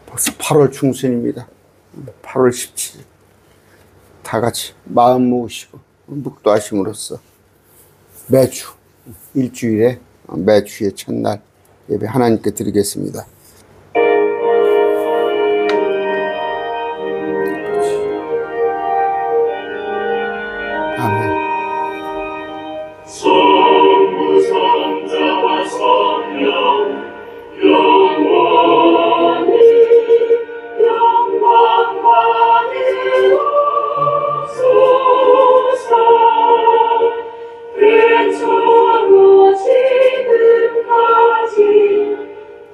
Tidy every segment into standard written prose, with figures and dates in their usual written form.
벌써 8월 중순입니다. 8월 17일. 다 같이 마음 모으시고 묵도하심으로써 매주 일주일에 매주의 첫날 예배 하나님께 드리겠습니다. 아멘. 성부 성자와 성령 영원히 영광 받으옵소서. 대처로 지금까지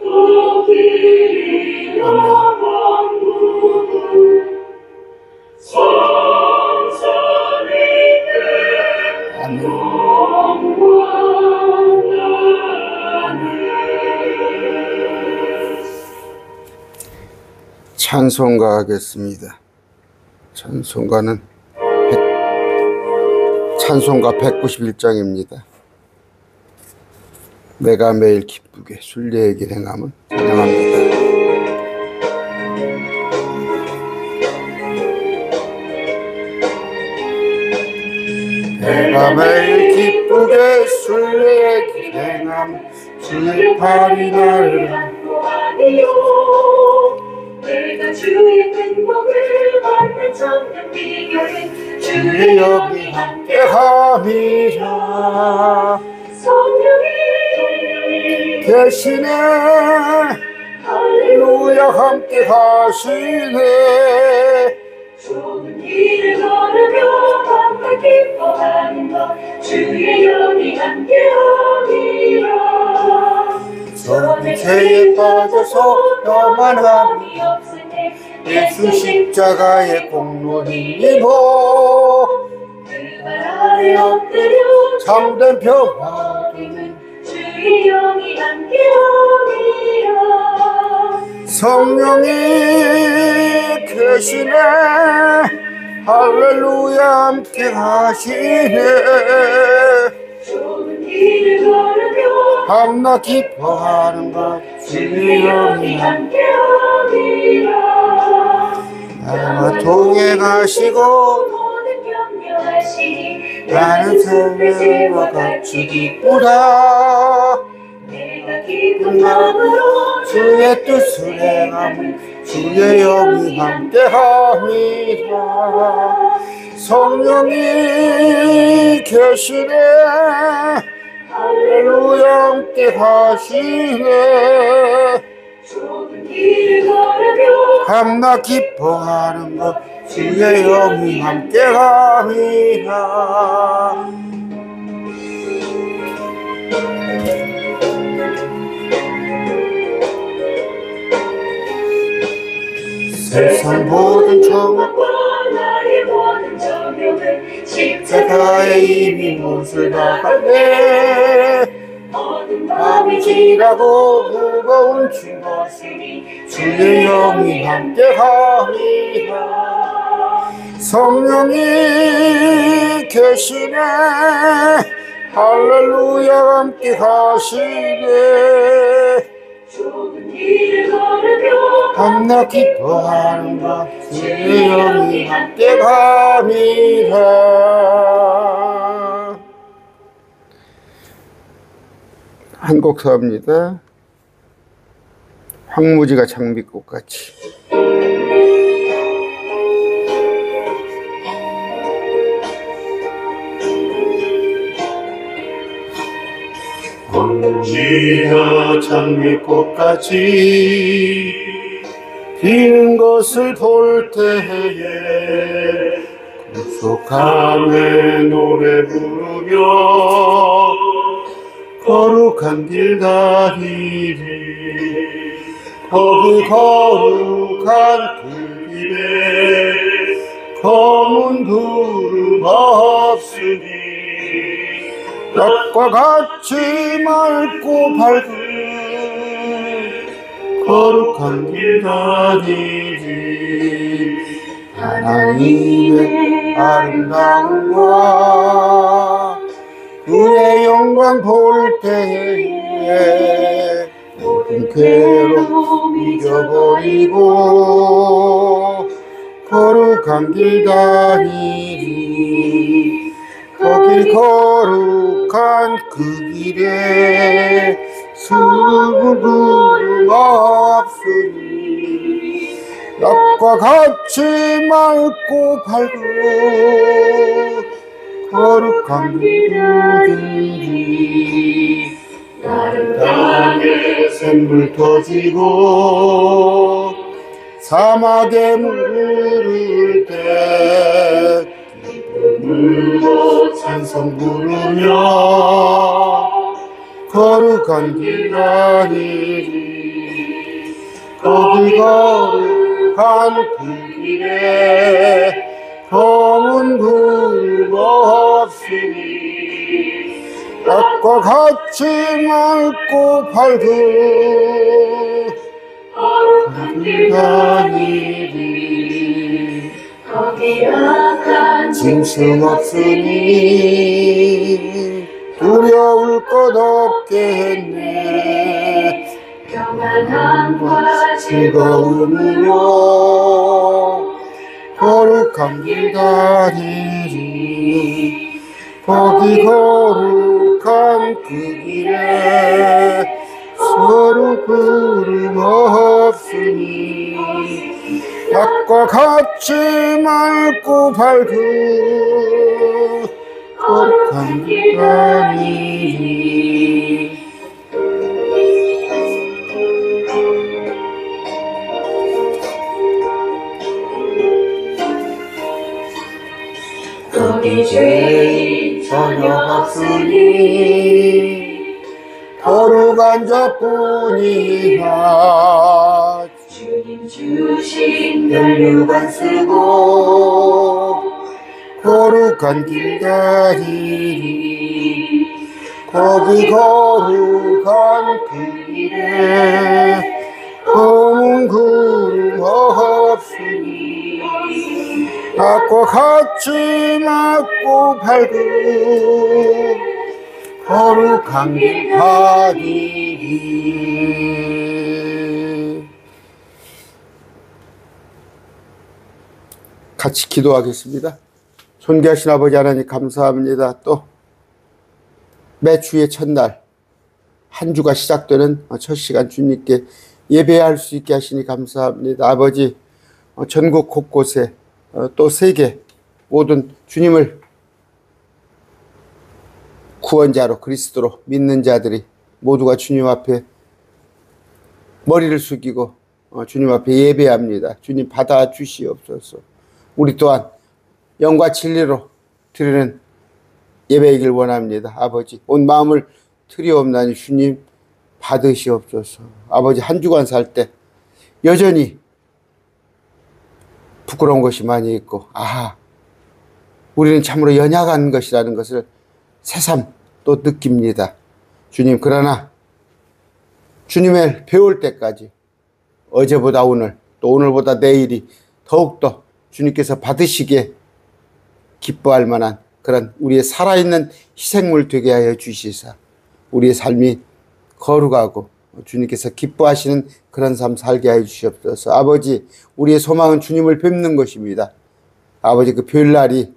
또 길이여 왕국은 성삼위께 아멘. 찬송가 하겠습니다. 찬송가 191장입니다. 내가 매일 기쁘게 순례의 길 행함은 찬양합니다. 내가 매일 기쁘게 순례의 길 행함은 주의 팔이 나를 안보하니요. 내가 주의 큰 복을 받는 청년 비결은 주의 영이 함께함이라. 성령이 계시네. 할렐루야 함께하시네. 좋은 길을 걸으며 밤낮 기뻐하는 것 주의 영이 함께함이라. 저는 죄에 빠져서 너만함이 없을 때 예수 십자가의 공로님이고 그 발 아래 엎드려 참된 평화 주의 영이 함께함이라. 성령이 계시네. 할렐루야 함께하시네. 좋은 길을 걸으며 밤낮 기뻐하는 것 주의 영이 함께함이라. 나와 동행하시고 모든 격려하시니 나는 생명과 같이 기쁘다. 내가 기쁜 마음으로 주의 뜻을 행함은 주의 영이 함께함이라. 성령이 계시네. 할렐루야 함께하시네. 좋은 길을 걸으며 밤낮 기뻐하는 것 주의 영이 함께함이라. 세상 모든 정욕과 나의 모든 정욕은 십자가에 이미 못을 박았네. 어둠 밤이 지나고 무거운 짐것이 주의 영이 함께함이라. 성령이 계시네. 할렐루야 함께하시네. 좋은 길을 걸으며 밤낮 기뻐하는 것 주의 영이 함께함이라. 한 곡 더 합니다. 황무지가 장미꽃같이. 황무지가 장미꽃같이 피는 것을 볼 때에 구속함에 노래 부르며 거룩한 길 다니리. 거기 거룩한 그 길에 검은 구름 없으니 볕과 같이 맑고 밝은 거룩한 길 다니리. 하나님의 아름다움과 그의 영광 볼 때에 모든 괴로움 잊어버리고 거룩한 길 다니리. 거기 거룩한 그 길에 수구름 없으니 낮과 같이 맑고 밝고 거룩한 길들이. 나를 땅에 샘물 터지고 사막에 물을 때 물로 찬송 부르며 거룩한 길 다니리. 거기 거룩한 그 길에 검은 구름 없으니 낮과 같이 맑고 밝은 거룩한 길 다니리. 거기 악한 짐승 없으니 두려울 것 없게 했네. 평안함과 즐거움으로 거룩한 길 다니리. 거기 거룩한 그 길에 서로 구름 없으니 낮과 같이 맑고 밝은 거룩한 길 다니리. 거기 죄인 전혀 없으니 거룩한 자뿐이라. 주님 주신 혈육안 쓰고 거룩한 길 다니리. 거기 거룩한 그 길에 검은 구름 없으니 낮과 같이 맑고 밝은 거룩한 길 다니리. 같이 기도하겠습니다. 존귀하신 아버지 하나님 감사합니다. 또 매주의 첫날 한 주가 시작되는 첫 시간 주님께 예배할 수 있게 하시니 감사합니다. 아버지 전국 곳곳에 또 세계 모든 주님을 구원자로 그리스도로 믿는 자들이 모두가 주님 앞에 머리를 숙이고 주님 앞에 예배합니다. 주님 받아 주시옵소서. 우리 또한 영과 진리로 드리는 예배이길 원합니다. 아버지 온 마음을 드리옵나니 주님 받으시옵소서. 아버지 한 주간 살 때 여전히 부끄러운 것이 많이 있고 우리는 참으로 연약한 것이라는 것을 새삼 또 느낍니다. 주님 그러나 주님을 배울 때까지 어제보다 오늘 또 오늘보다 내일이 더욱더 주님께서 받으시기에 기뻐할 만한 그런 우리의 살아있는 희생물 되게 하여 주시사 우리의 삶이 거룩하고 주님께서 기뻐하시는 그런 삶 살게 하여 주시옵소서. 아버지 우리의 소망은 주님을 뵙는 것입니다. 아버지 그 뵐 날이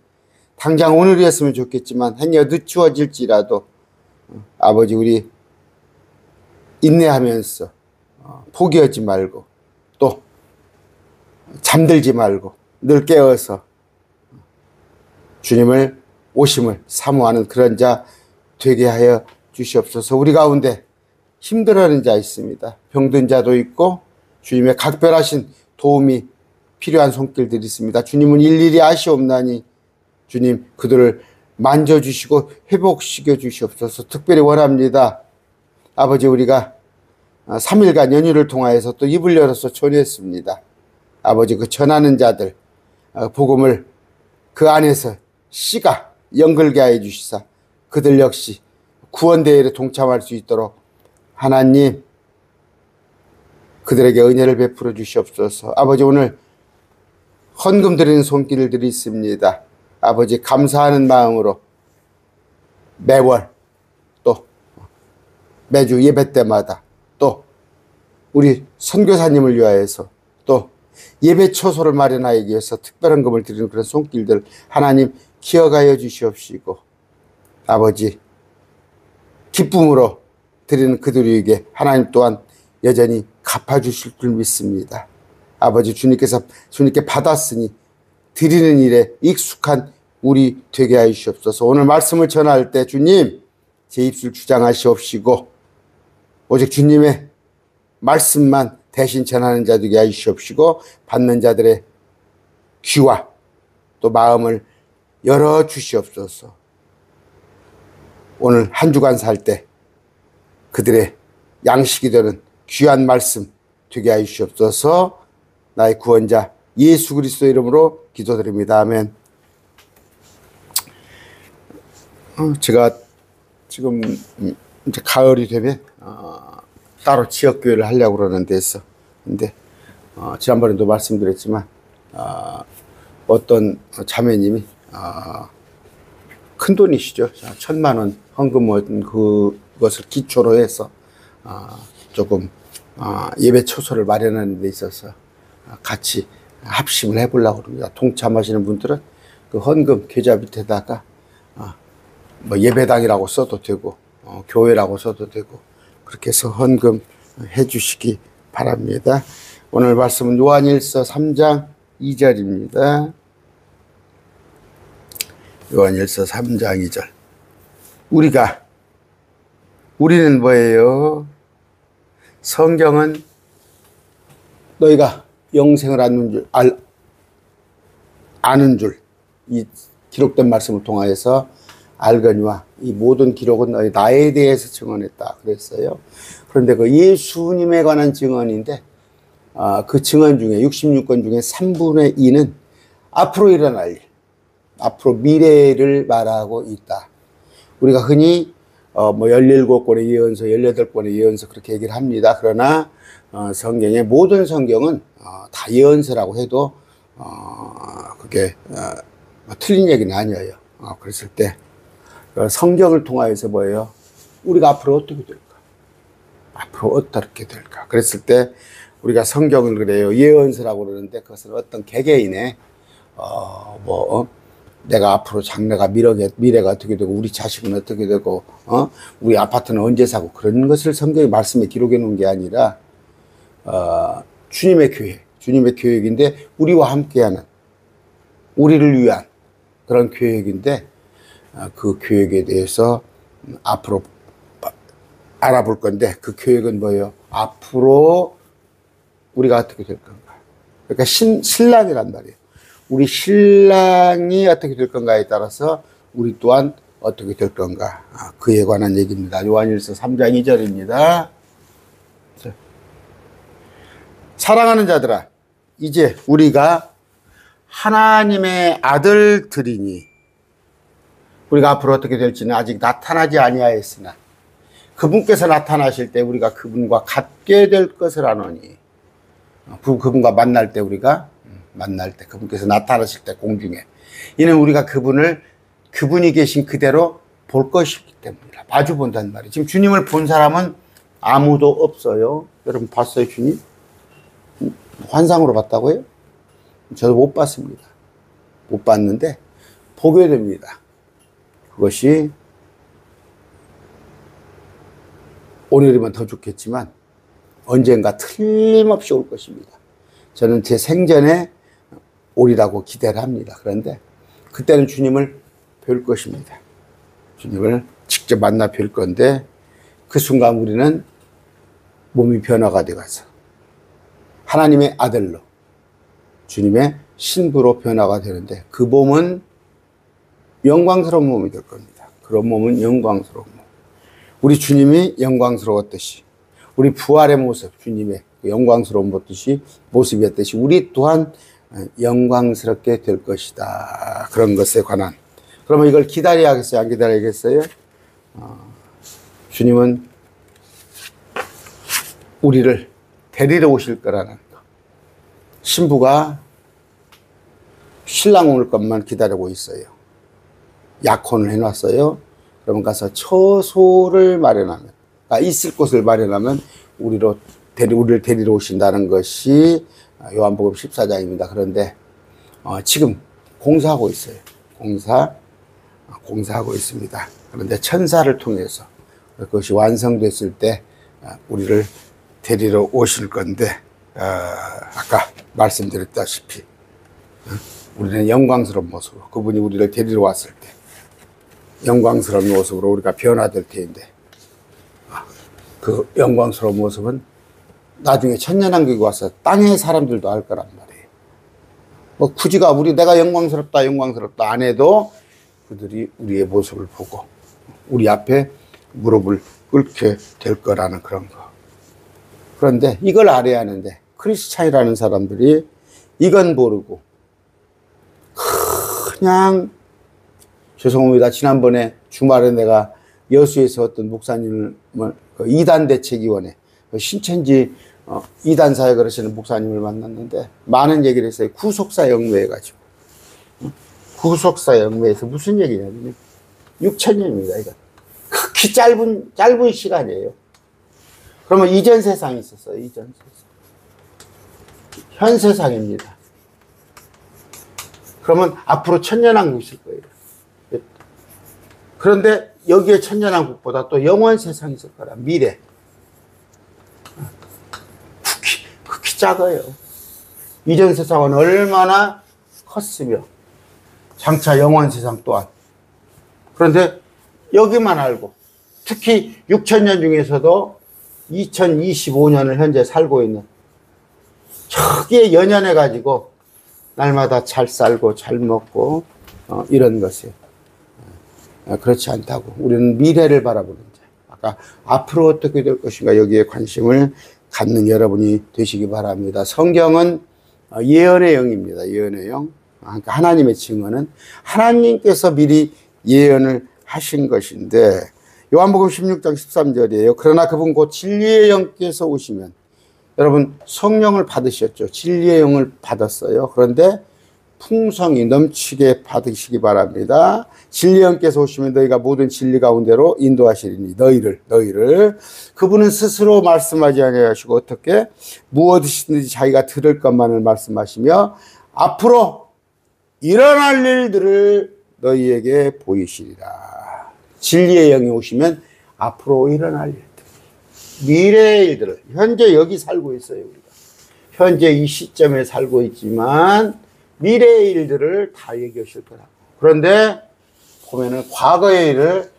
당장 오늘이었으면 좋겠지만 행여 늦추어질지라도 아버지 우리 인내하면서 포기하지 말고 또 잠들지 말고 늘 깨어서 주님을 오심을 사모하는 그런 자 되게 하여 주시옵소서. 우리 가운데 힘들어하는 자 있습니다. 병든 자도 있고 주님의 각별하신 도움이 필요한 손길들이 있습니다. 주님은 일일이 아시옵나니 주님 그들을 만져주시고 회복시켜 주시옵소서. 특별히 원합니다. 아버지 우리가 3일간 연휴를 통하여서 또 입을 열어서 전했습니다. 아버지 그 전하는 자들 복음을 그 안에서 씨가 연결게 하여 주시사 그들 역시 구원대회에 동참할 수 있도록 하나님 그들에게 은혜를 베풀어 주시옵소서. 아버지 오늘 헌금 드리는 손길들이 있습니다. 아버지 감사하는 마음으로 매월 또 매주 예배 때마다 또 우리 선교사님을 위하여서 또 예배 처소를 마련하기 위해서 특별한 금을 드리는 그런 손길들 하나님 기억하여 주시옵시고, 아버지 기쁨으로 드리는 그들에게 하나님 또한 여전히 갚아주실 줄 믿습니다. 아버지 주님께 받았으니 드리는 일에 익숙한 우리 되게 하여 주시옵소서. 오늘 말씀을 전할 때 주님 제 입술 주장하시옵시고 오직 주님의 말씀만 대신 전하는 자 되게 하여 주시옵시고, 받는 자들의 귀와 또 마음을 열어 주시옵소서. 오늘 한 주간 살 때 그들의 양식이 되는 귀한 말씀 되게 하여 주시옵소서. 나의 구원자 예수 그리스도 이름으로 기도드립니다. 아멘. 제가 지금 이제 가을이 되면 따로 지역교회를 하려고 그러는데 있어. 근데 지난번에도 말씀드렸지만 어떤 자매님이 큰 돈이시죠. 1,000만 원 헌금 그것을 기초로 해서 조금 예배 처소를 마련하는 데 있어서 같이 합심을 해보려고 합니다. 동참하시는 분들은 그 헌금 계좌 밑에다가 뭐 예배당이라고 써도 되고 교회라고 써도 되고 그렇게 해서 헌금 해 주시기 바랍니다. 오늘 말씀은 요한일서 3장 2절입니다. 요한일서 3장 2절. 우리는 뭐예요? 성경은 너희가 영생을 아는 줄, 이 기록된 말씀을 통하여서 알거니와 이 모든 기록은 너희 나에 대해서 증언했다 그랬어요. 그런데 그 예수님에 관한 증언인데 그 증언 중에 66권 중에 3분의 2는 앞으로 일어날 일, 앞으로 미래를 말하고 있다. 우리가 흔히 뭐 17권의 예언서, 18권의 예언서 그렇게 얘기를 합니다. 그러나 성경의 모든 성경은 다 예언서라고 해도 그게 틀린 얘기는 아니에요. 그랬을 때 성경을 통하여서 뭐예요? 우리가 앞으로 어떻게 될까? 앞으로 어떻게 될까? 그랬을 때 우리가 성경을 그래요. 예언서라고 그러는데 그것은 어떤 개개인의 내가 앞으로 장래가 미래가 어떻게 되고 우리 자식은 어떻게 되고 우리 아파트는 언제 사고 그런 것을 성경의 말씀에 기록해 놓은 게 아니라 주님의 계획인데 우리와 함께하는 우리를 위한 그런 계획인데 그 계획에 대해서 앞으로 알아볼 건데 그 계획은 뭐예요? 앞으로 우리가 어떻게 될 건가? 그러니까 신랑이란 말이에요. 우리 신랑이 어떻게 될 건가에 따라서 우리 또한 어떻게 될 건가? 그에 관한 얘기입니다. 요한일서 3장 2절입니다. 사랑하는 자들아, 이제 우리가 하나님의 아들들이니 우리가 앞으로 어떻게 될지는 아직 나타나지 아니하였으나 그분께서 나타나실 때 우리가 그분과 같게 될 것을 아노니, 그분과 만날 때 그분께서 나타나실 때 공중에 이는 우리가 그분이 계신 그대로 볼 것이기 때문이라. 마주 본다는 말이에요. 지금 주님을 본 사람은 아무도 없어요. 여러분 봤어요? 주님? 환상으로 봤다고요? 저도 못 봤습니다. 못 봤는데 보게 됩니다. 그것이 오늘이면 더 좋겠지만 언젠가 틀림없이 올 것입니다. 저는 제 생전에 오리라고 기대를 합니다. 그런데 그때는 주님을 뵐 것입니다. 주님을 직접 만나 뵐 건데 그 순간 우리는 몸이 변화가 되어서 하나님의 아들로 주님의 신부로 변화가 되는데 그 몸은 영광스러운 몸이 될 겁니다. 그런 몸은 영광스러운 몸. 우리 주님이 영광스러웠듯이 우리 부활의 모습, 주님의 영광스러운 모습이었듯이 우리 또한 영광스럽게 될 것이다. 그런 것에 관한. 그러면 이걸 기다려야겠어요? 안 기다려야겠어요? 주님은 우리를 데리러 오실 거라는 거. 신부가 신랑 올 것만 기다리고 있어요. 약혼을 해놨어요. 그러면 가서 처소를 마련하면, 있을 곳을 마련하면 우리로 우리를 데리러 오신다는 것이 요한복음 14장입니다. 그런데 지금 공사하고 있어요. 공사하고 있습니다. 그런데 천사를 통해서 그것이 완성됐을 때 우리를 데리러 오실 건데, 아까 말씀드렸다시피 우리는 영광스러운 모습으로, 그분이 우리를 데리러 왔을 때 영광스러운 모습으로 우리가 변화될 테인데, 그 영광스러운 모습은 나중에 천년왕국에 와서 땅의 사람들도 알 거란 말이에요. 뭐 굳이가 내가 영광스럽다 안 해도 그들이 우리의 모습을 보고 우리 앞에 무릎을 꿇게 될 거라는 그런 거. 그런데 이걸 알아야 하는데 크리스찬이라는 사람들이 이건 모르고 그냥, 죄송합니다. 지난번에 주말에 내가 여수에서 어떤 목사님을 이단 대책위원회 신천지 이단 사역을 하시는 목사님을 만났는데 많은 얘기를 했어요. 구속사 영매해가지고. 구속사 영매에서 무슨 얘기냐면 6천년입니다. 이거 극히 짧은 시간이에요. 그러면 이전 세상이 있었어요. 이전 세상. 현 세상입니다. 그러면 앞으로 천년왕국이 있을 거예요. 그런데 여기에 천년왕국보다 또 영원 세상이 있을 거라. 미래. 극히 작아요. 이전 세상은 얼마나 컸으며 장차 영원 세상 또한. 그런데 여기만 알고, 특히 6천년 중에서도 2025년을 현재 살고 있는, 저기에 연연해 가지고 날마다 잘 살고 잘 먹고 이런 것이에요. 그렇지 않다고. 우리는 미래를 바라보는 자. 아까 앞으로 어떻게 될 것인가 여기에 관심을 갖는 여러분이 되시기 바랍니다. 성경은 예언의 영입니다. 예언의 영. 그러니까 하나님의 증언은 하나님께서 미리 예언을 하신 것인데, 요한복음 16장 13절이에요. 그러나 그분 곧 진리의 영께서 오시면, 여러분 성령을 받으셨죠. 진리의 영을 받았어요. 그런데 풍성히 넘치게 받으시기 바랍니다. 진리의 영께서 오시면 너희가 모든 진리 가운데로 인도하시리니, 너희를 그분은 스스로 말씀하지 아니하시고 어떻게 무엇이든지 자기가 들을 것만을 말씀하시며 앞으로 일어날 일들을 너희에게 보이시리라. 진리의 영이 오시면 앞으로 일어날 일들, 미래의 일들을, 현재 여기 살고 있어요. 우리가 현재 이 시점에 살고 있지만 미래의 일들을 다 얘기하실 거라고. 그런데 보면은 과거의 일을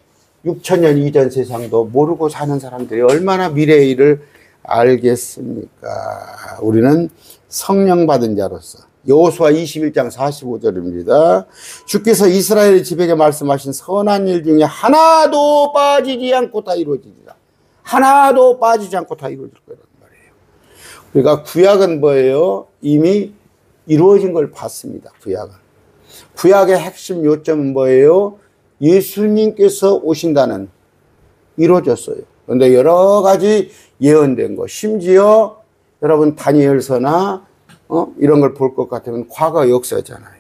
6천년 이전 세상도 모르고 사는 사람들이 얼마나 미래의 일을 알겠습니까? 우리는 성령 받은 자로서, 여호수아 21장 45절입니다. 주께서 이스라엘 지백에 말씀하신 선한 일 중에 하나도 빠지지 않고 다 이루어지리라. 하나도 빠지지 않고 다 이루어질 거란 말이에요. 그러니까 구약은 뭐예요? 이미 이루어진 걸 봤습니다. 구약의 핵심 요점은 뭐예요? 예수님께서 오신다는, 이루어졌어요. 그런데 여러 가지 예언된 거, 심지어 여러분 다니엘서나 이런 걸 볼 것 같으면 과거 역사잖아요.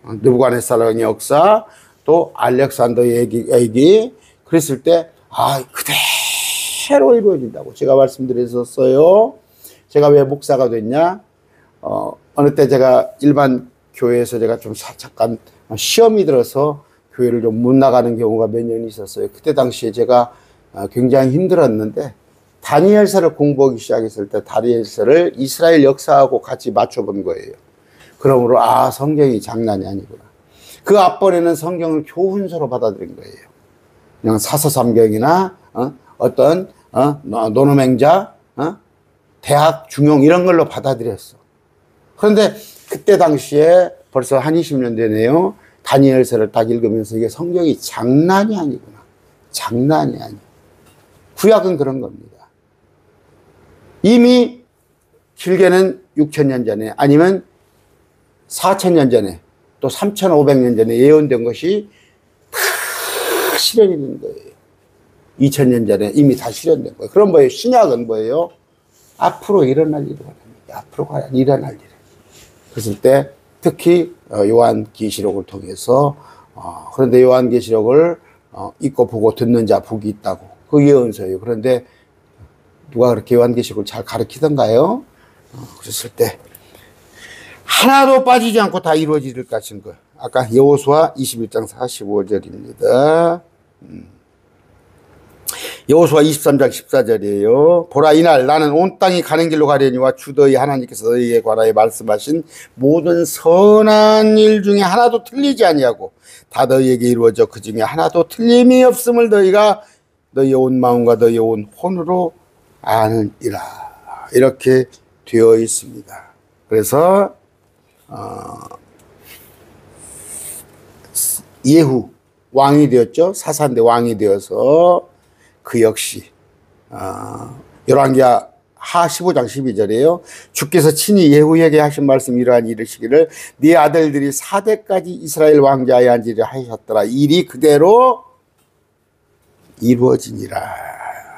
느부갓네살의 역사, 또 알렉산더 얘기, 그랬을 때 그대로 이루어진다고 제가 말씀드렸었어요. 제가 왜 목사가 됐냐? 어느 때 제가 일반 교회에서 제가 좀 잠깐 시험이 들어서 교회를 좀 못 나가는 경우가 몇 년 있었어요. 그때 당시에 제가 굉장히 힘들었는데, 다니엘서를 공부하기 시작했을 때 다니엘서를 이스라엘 역사하고 같이 맞춰본 거예요. 그러므로 성경이 장난이 아니구나. 그 앞번에는 성경을 교훈서로 받아들인 거예요. 그냥 사서삼경이나 어떤 노노맹자, 대학 중용 이런 걸로 받아들였어. 그런데 그때 당시에 벌써 한 20년 되네요. 다니엘서를 딱 읽으면서 이게 성경이 장난이 아니구나. 장난이 아니야. 구약은 그런 겁니다. 이미 길게는 6천년 전에, 아니면 4천년 전에, 또 3,500년 전에 예언된 것이 다 실현이 된 거예요. 2000년 전에 이미 다 실현된 거예요. 그럼 뭐예요? 신약은 뭐예요? 앞으로 일어날 일을 말합니다. 앞으로 과연 일어날 일. 그랬을 때 특히 요한계시록을 통해서, 그런데 요한계시록을 읽고 보고 듣는 자 복이 있다고, 그 예언서예요. 그런데 누가 그렇게 요한계시록을 잘 가르치던가요? 그랬을 때 하나도 빠지지 않고 다 이루어질 것인 거. 아까 여호수아 21장 45절입니다. 여호수아 23장 14절이에요. 보라, 이날 나는 온 땅이 가는 길로 가려니와 주 너희 하나님께서 너희에 관하여 말씀하신 모든 선한 일 중에 하나도 틀리지 아니하고 다 너희에게 이루어져 그 중에 하나도 틀림이 없음을 너희가 너희의 온 마음과 너희의 온 혼으로 아느니라. 이렇게 되어 있습니다. 그래서 예후 왕이 되었죠. 사사인데 왕이 되어서 그 역시 열왕기하 15장 12절이에요. 주께서 친히 예후에게 하신 말씀 이러한 이르시기를 네 아들들이 4대까지 이스라엘 왕자에 앉으려 하셨더라. 일이 그대로 이루어지니라.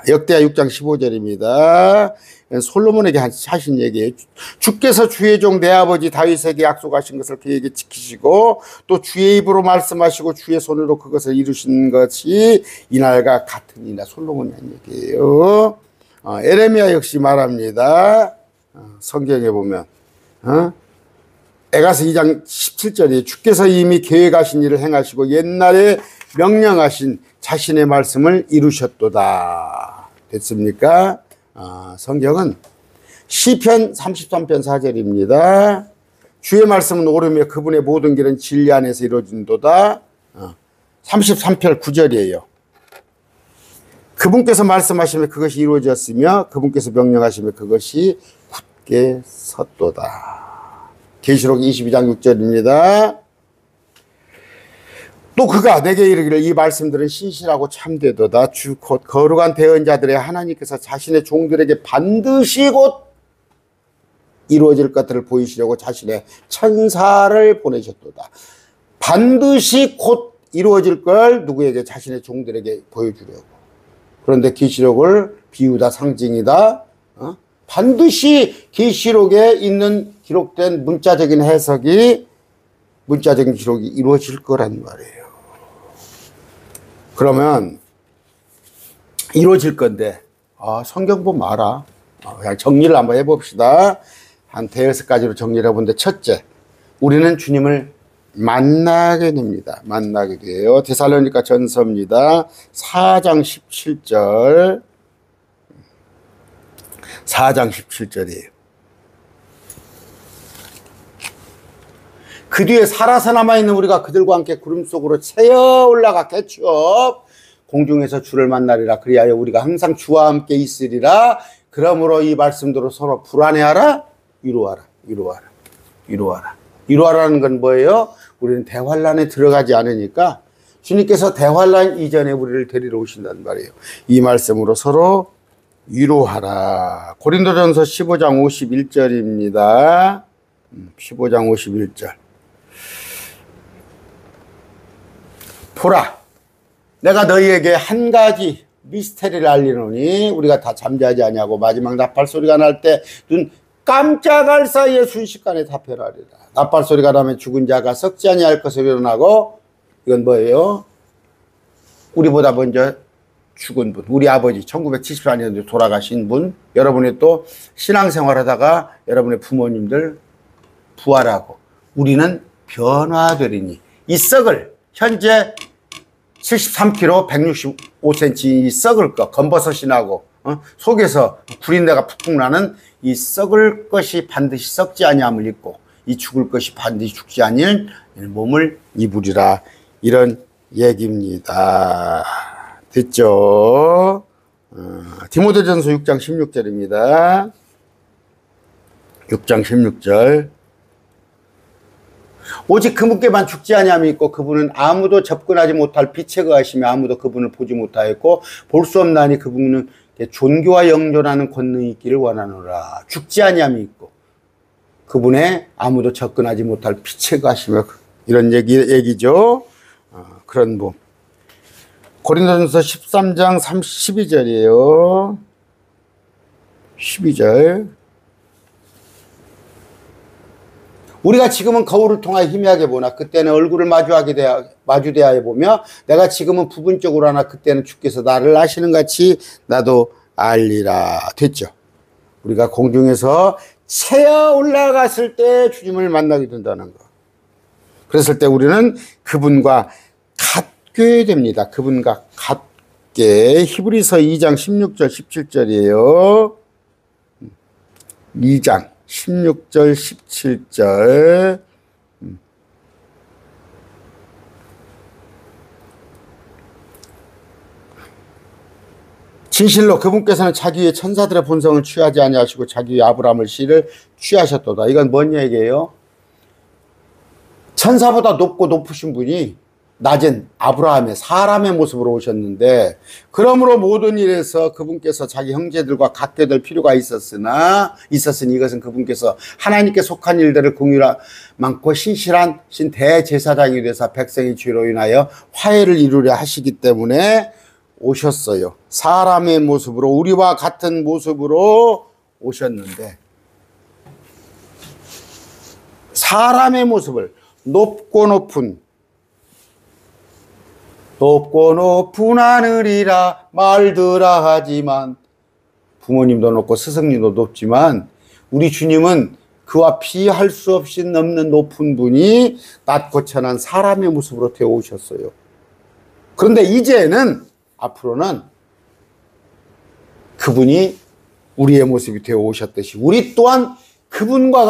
역대하 6장 15절입니다. 솔로몬에게 하신 얘기예요. 주께서 주의 종 내 아버지 다윗에게 약속하신 것을 그에게 지키시고 또 주의 입으로 말씀하시고 주의 손으로 그것을 이루신 것이 이날과 같으니라. 솔로몬이 한 얘기예요. 에레미야 역시 말합니다. 성경에 보면 에가서 2장 17절에 주께서 이미 계획하신 일을 행하시고 옛날에 명령하신 자신의 말씀을 이루셨도다. 됐습니까? 성경은 시편 33편 4절입니다. 주의 말씀은 옳으며 그분의 모든 길은 진리 안에서 이루어진도다. 33편 9절이에요. 그분께서 말씀하시면 그것이 이루어졌으며 그분께서 명령하시면 그것이 굳게 섰도다. 계시록 22장 6절입니다. 또 그가 내게 이르기를 이 말씀들은 신실하고 참되도다. 주 곧 거룩한 대언자들의 하나님께서 자신의 종들에게 반드시 곧 이루어질 것들을 보이시려고 자신의 천사를 보내셨도다. 반드시 곧 이루어질 걸 누구에게? 자신의 종들에게 보여주려고. 그런데 계시록을 비유다, 상징이다. 반드시 계시록에 있는 기록된 문자적인 해석이, 문자적인 기록이 이루어질 거란 말이에요. 그러면 이루어질 건데 성경 보면 알아. 그냥 정리를 한번 해봅시다. 한 대여섯 가지로 정리를 해보는데, 첫째, 우리는 주님을 만나게 됩니다. 만나게 돼요. 데살로니가 전서입니다. 4장 17절. 4장 17절이에요. 그 뒤에 살아서 남아있는 우리가 그들과 함께 구름 속으로 새어 올라갔겠죠. 공중에서 주를 만나리라. 그리하여 우리가 항상 주와 함께 있으리라. 그러므로 이 말씀대로 서로 불안해하라. 위로하라. 위로하라. 위로하라. 위로하라는 건 뭐예요? 우리는 대환란에 들어가지 않으니까 주님께서 대환란 이전에 우리를 데리러 오신단 말이에요. 이 말씀으로 서로 위로하라. 고린도전서 15장 51절입니다. 15장 51절. 보라, 내가 너희에게 한 가지 미스테리를 알리노니 우리가 다 잠자지 아니하고 마지막 나팔 소리가 날 때 눈 깜짝할 사이에 순식간에 다 변하리라. 나팔 소리가 나면 죽은 자가 썩지 아니할 것을 일어나고, 이건 뭐예요? 우리보다 먼저 죽은 분, 우리 아버지 1974년도에 돌아가신 분, 여러분이 또 신앙생활하다가 여러분의 부모님들 부활하고 우리는 변화되리니 이 썩을, 현재 73kg 165cm 이 썩을 것, 검버섯이 나고 속에서 구린내가 푹푹 나는 이 썩을 것이 반드시 썩지 아니함을 입고 이 죽을 것이 반드시 죽지 아니할 몸을 입으리라. 이런 얘기입니다. 됐죠? 디모데전서 6장 16절입니다. 6장 16절. 오직 그분께만 죽지 아니함이 있고 그분은 아무도 접근하지 못할 빛에 거하시며 아무도 그분을 보지 못하였고 볼 수 없나니 그분은 존귀와 영존하는 권능이 있기를 원하노라. 죽지 아니함이 있고 그분의 아무도 접근하지 못할 빛에 거하시며, 이런 얘기죠. 그런 분. 고린도전서 13장 12절이에요. 12절. 우리가 지금은 거울을 통하여 희미하게 보나 그때는 얼굴을 마주대하여 보며 내가 지금은 부분적으로 하나 그때는 주께서 나를 아시는 같이 나도 알리라 됐죠. 우리가 공중에서 채어 올라갔을 때 주님을 만나게 된다는 거. 그랬을 때 우리는 그분과 같게 됩니다. 그분과 같게. 히브리서 2장 16절 17절이에요. 2장 16절 17절. 진실로 그분께서는 자기의 천사들의 본성을 취하지 아니하시고 자기의 아브라함의 씨를 취하셨도다. 이건 뭔 얘기예요? 천사보다 높고 높으신 분이 낮은 아브라함의 사람의 모습으로 오셨는데, 그러므로 모든 일에서 그분께서 자기 형제들과 같게 될 필요가 있었으니 이것은 그분께서 하나님께 속한 일들을 공유라 많고 신실한 대제사장이 되사 백성의 죄로 인하여 화해를 이루려 하시기 때문에 오셨어요. 사람의 모습으로, 우리와 같은 모습으로 오셨는데, 사람의 모습을 높고 높은 하늘이라 말들아 하지만, 부모님도 높고 스승님도 높지만 우리 주님은 그와 비할 수 없이 넘는 높은 분이 낮고 천한 사람의 모습으로 되어 오셨어요. 그런데 이제는 앞으로는 그분이 우리의 모습이 되어 오셨듯이 우리 또한 그분과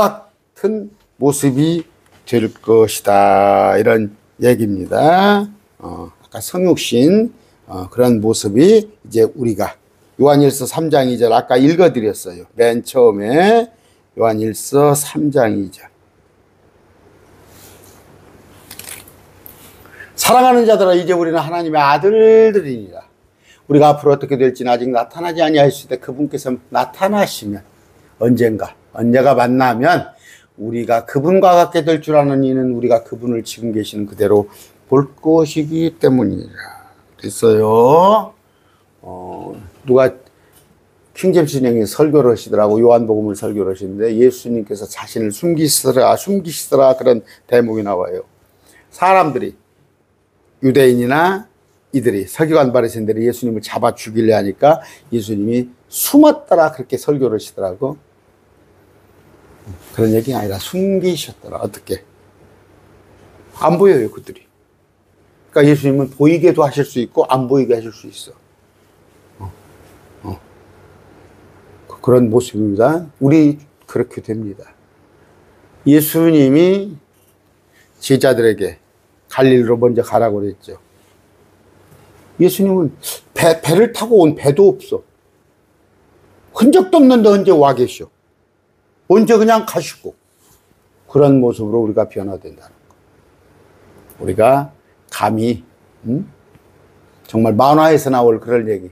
같은 모습이 될 것이다, 이런 얘기입니다. 아까 성육신 그런 모습이 이제 우리가, 요한일서 3장 2절 아까 읽어드렸어요. 맨 처음에 요한일서 3장 2절. 사랑하는 자들아, 이제 우리는 하나님의 아들들이니라. 우리가 앞으로 어떻게 될지는 아직 나타나지 아니하실 때 그분께서 나타나시면, 언제가 만나면 우리가 그분과 같게 될 줄 아는 이는 우리가 그분을 지금 계시는 그대로 볼 것이기 때문이라. 됐어요. 누가 킹제임스 형이 설교를 하시더라고. 요한복음을 설교를 하시는데 예수님께서 자신을 숨기시더라 그런 대목이 나와요. 사람들이, 유대인이나 이들이, 서기관 바리새인들이 예수님을 잡아 죽이려 하니까 예수님이 숨었더라 그렇게 설교를 하시더라고. 그런 얘기가 아니라 숨기셨더라. 어떻게? 안 보여요, 그들이. 그러니까 예수님은 보이게도 하실 수 있고 안 보이게 하실 수 있어. 그런 모습입니다. 우리 그렇게 됩니다. 예수님이 제자들에게 갈릴리로 먼저 가라고 그랬죠. 예수님은 배를 타고 온 배도 없어. 흔적도 없는데 언제 와 계셔? 언제 그냥 가시고. 그런 모습으로 우리가 변화된다는 거. 우리가 감히 정말 만화에서 나올 그런 얘기,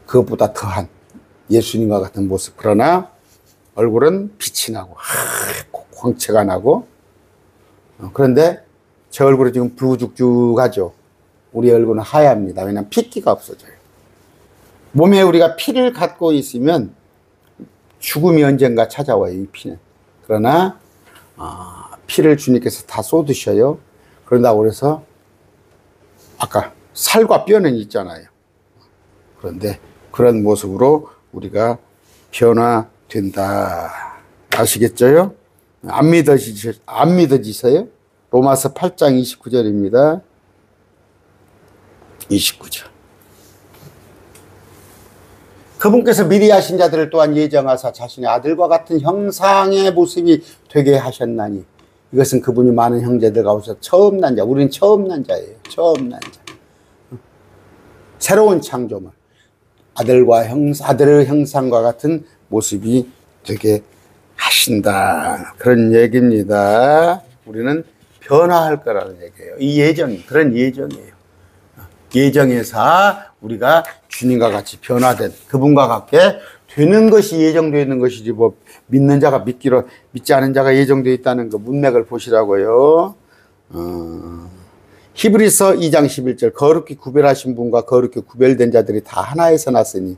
그것보다 더한 예수님과 같은 모습. 그러나 얼굴은 빛이 나고 광채가 나고, 그런데 제 얼굴이 지금 부죽죽하죠. 우리 얼굴은 하얗습니다. 왜냐하면 핏기가 없어져요. 몸에 우리가 피를 갖고 있으면 죽음이 언젠가 찾아와요, 이 피는. 그러나 피를 주님께서 다 쏟으셔요. 그런다고 그래서 아까 살과 뼈는 있잖아요. 그런데 그런 모습으로 우리가 변화된다. 아시겠죠요? 안 믿어지세요? 로마서 8장 29절입니다. 29절. 그분께서 미리 하신 자들을 또한 예정하사 자신의 아들과 같은 형상의 모습이 되게 하셨나니, 이것은 그분이 많은 형제들 가운데서 처음 난 자, 우리는 처음 난 자예요. 처음 난 자. 새로운 창조물. 아들의 형상과 같은 모습이 되게 하신다. 그런 얘기입니다. 우리는 변화할 거라는 얘기예요. 이 예정, 그런 예정이에요. 예정에서 우리가 주님과 같이 변화된 그분과 같게 되는 것이 예정되어 것이지, 뭐 믿는 자가 믿지 않은 자가 예정되어 있다는 그 문맥을 보시라고요. 히브리서 2장 11절. 거룩히 구별하신 분과 거룩히 구별된 자들이 다 하나에서 났으니.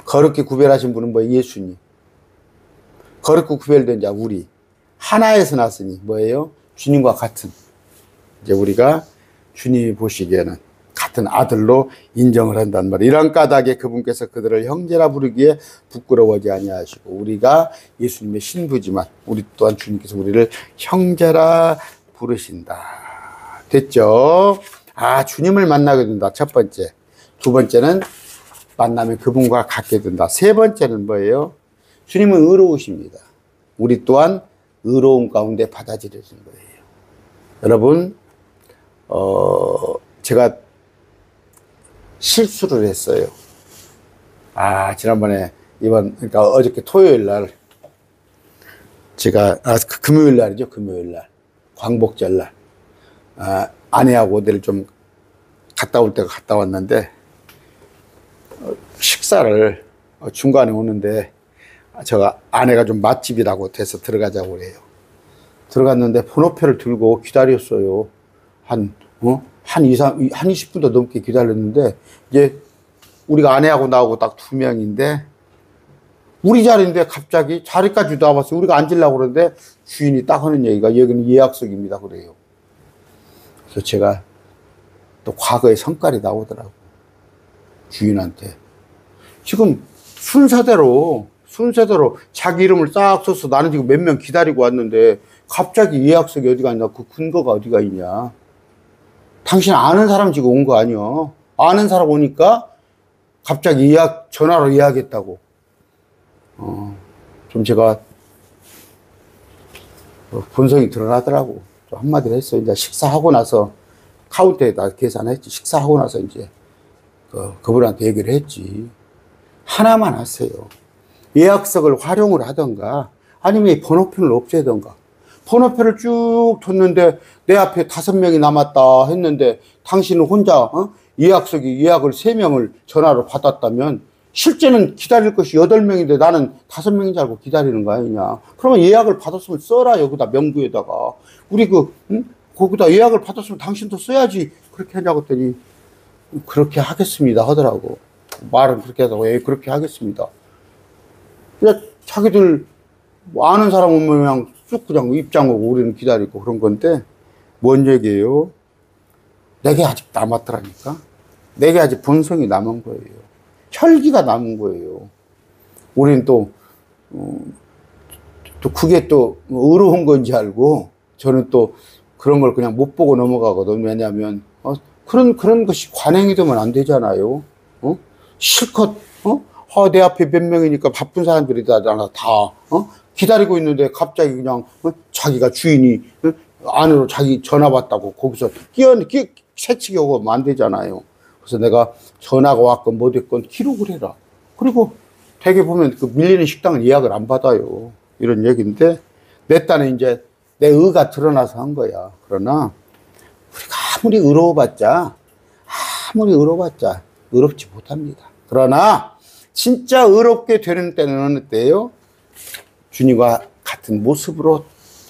거룩히 구별하신 분은 뭐예요? 예수님. 거룩히 구별된 자 우리 하나에서 났으니 뭐예요? 주님과 같은. 이제 우리가 주님이 보시기에는 같은 아들로 인정을 한단 말이에요. 이런 까닭에 그분께서 그들을 형제라 부르기에 부끄러워하지 아니하시고, 우리가 예수님의 신부지만 우리 또한 주님께서 우리를 형제라 부르신다. 됐죠? 주님을 만나게 된다. 첫 번째. 두 번째는 만나면 그분과 같게 된다. 세 번째는 뭐예요? 주님은 의로우십니다. 우리 또한 의로운 가운데 받아들여진 거예요. 여러분, 제가 실수를 했어요. 지난번에 그러니까 어저께 토요일 날 제가 금요일 날이죠. 금요일 날 광복절 날 아내하고 어디를 좀 갔다 올 때가 갔다 왔는데 식사를 중간에 오는데 제가 아내가 좀 맛집이라고 돼서 들어가자고 그래요. 들어갔는데 번호표를 들고 기다렸어요. 한 20분도 넘게 기다렸는데, 이제 우리가 아내하고 나하고 딱 두 명인데, 우리 자리인데 갑자기 자리까지 나왔어요. 우리가 앉으려고 그러는데 주인이 딱 하는 얘기가 여기는 예약석입니다. 그래요. 그래서 제가 또 과거의 성깔이 나오더라고. 주인한테. 지금 순서대로 자기 이름을 싹 써서 나는 지금 몇 명 기다리고 왔는데 갑자기 예약석이 어디가 있냐, 그 근거가 어디가 있냐. 당신 아는 사람 지금 온 거 아니야. 아는 사람 오니까 갑자기 전화로 예약했다고. 좀 제가 본성이 드러나더라고. 좀 한마디로 했어요. 이제 식사하고 나서 카운터에다 계산했지. 식사하고 나서 이제 그분한테 얘기를 했지. 하나만 하세요. 예약석을 활용을 하던가 아니면 이 번호표를 없애던가. 번호표를 쭉 뒀는데 내 앞에 5명이 남았다 했는데 당신은 혼자 예약을 3명을 전화로 받았다면 실제는 기다릴 것이 8명인데 나는 5명인 줄 알고 기다리는 거 아니냐. 그러면 예약을 받았으면 써라. 여기다 명부에다가 우리 거기다 예약을 받았으면 당신도 써야지. 그렇게 하냐고 했더니 그렇게 하겠습니다 하더라고. 말은 그렇게 하다고. 그렇게 하겠습니다. 그냥 자기들 아는 사람 오면 그냥 쑥 그냥 입장하고 우리는 기다리고 그런 건데, 뭔 얘기예요? 내게 아직 남았더라니까. 내게 아직 본성이 남은 거예요. 혈기가 남은 거예요. 우리는 또 그게 또 의로운 건지 알고, 저는 또 그런 걸 그냥 못 보고 넘어가거든. 왜냐하면 그런 것이 관행이 되면 안 되잖아요. 실컷 내 앞에 몇 명이니까 바쁜 사람들이 다 기다리고 있는데 갑자기 그냥 자기가 주인이 안으로 자기 전화 왔다고 거기서 새치기 오고 하면 안 되잖아요. 그래서 내가 전화가 왔건 뭐 됐건 기록을 해라. 그리고 되게 보면 그 밀리는 식당은 예약을 안 받아요. 이런 얘기인데, 내 딴에 이제 내 의가 드러나서 한 거야. 그러나 우리가 아무리 의로워봤자 의롭지 못합니다. 그러나 진짜 의롭게 되는 때는 어느 때예요? 주님과 같은 모습으로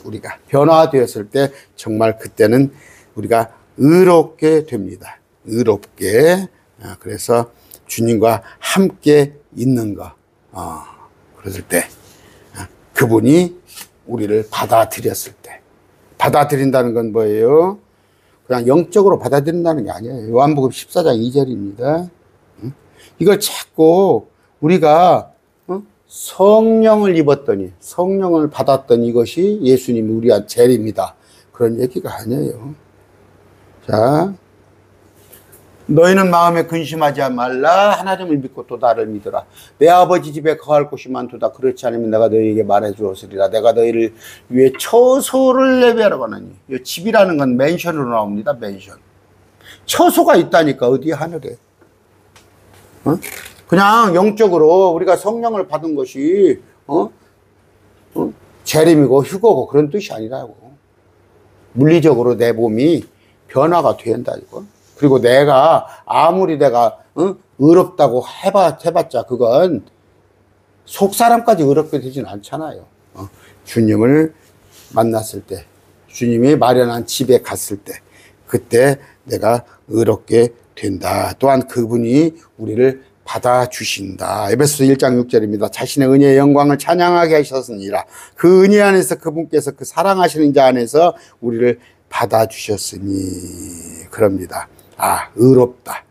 우리가 변화되었을 때 정말 그때는 우리가 의롭게 됩니다. 의롭게. 그래서 주님과 함께 있는 거. 그랬을 때 그분이 우리를 받아들였을 때. 받아들인다는 건 뭐예요? 그냥 영적으로 받아들인다는 게 아니에요. 요한복음 14장 2절입니다. 이걸 자꾸 우리가 성령을 입었더니, 성령을 받았더니 이것이 예수님이 우리한 재림이다. 그런 얘기가 아니에요. 자, 너희는 마음에 근심하지 말라. 하나님을 믿고 또 나를 믿으라. 내 아버지 집에 거할 곳이 많도다. 그렇지 않으면 내가 너희에게 말해 주었으리라. 내가 너희를 위해 처소를 예비하라고 하나니. 이 집이라는 건 맨션으로 나옵니다. 맨션. 처소가 있다니까. 어디 하늘에. 그냥 영적으로 우리가 성령을 받은 것이 재림이고 휴거고 그런 뜻이 아니라고. 물리적으로 내 몸이 변화가 된다 이거. 그리고 아무리 내가 의롭다고 해봤자 그건 속 사람까지 의롭게 되지는 않잖아요. 주님을 만났을 때, 주님이 마련한 집에 갔을 때, 그때 내가 의롭게 된다. 또한 그분이 우리를 받아주신다. 에베소서 1장 6절입니다. 자신의 은혜의 영광을 찬양하게 하셨으니라. 그 은혜 안에서 그분께서 그 사랑하시는 자 안에서 우리를 받아주셨으니. 그럽니다. 의롭다.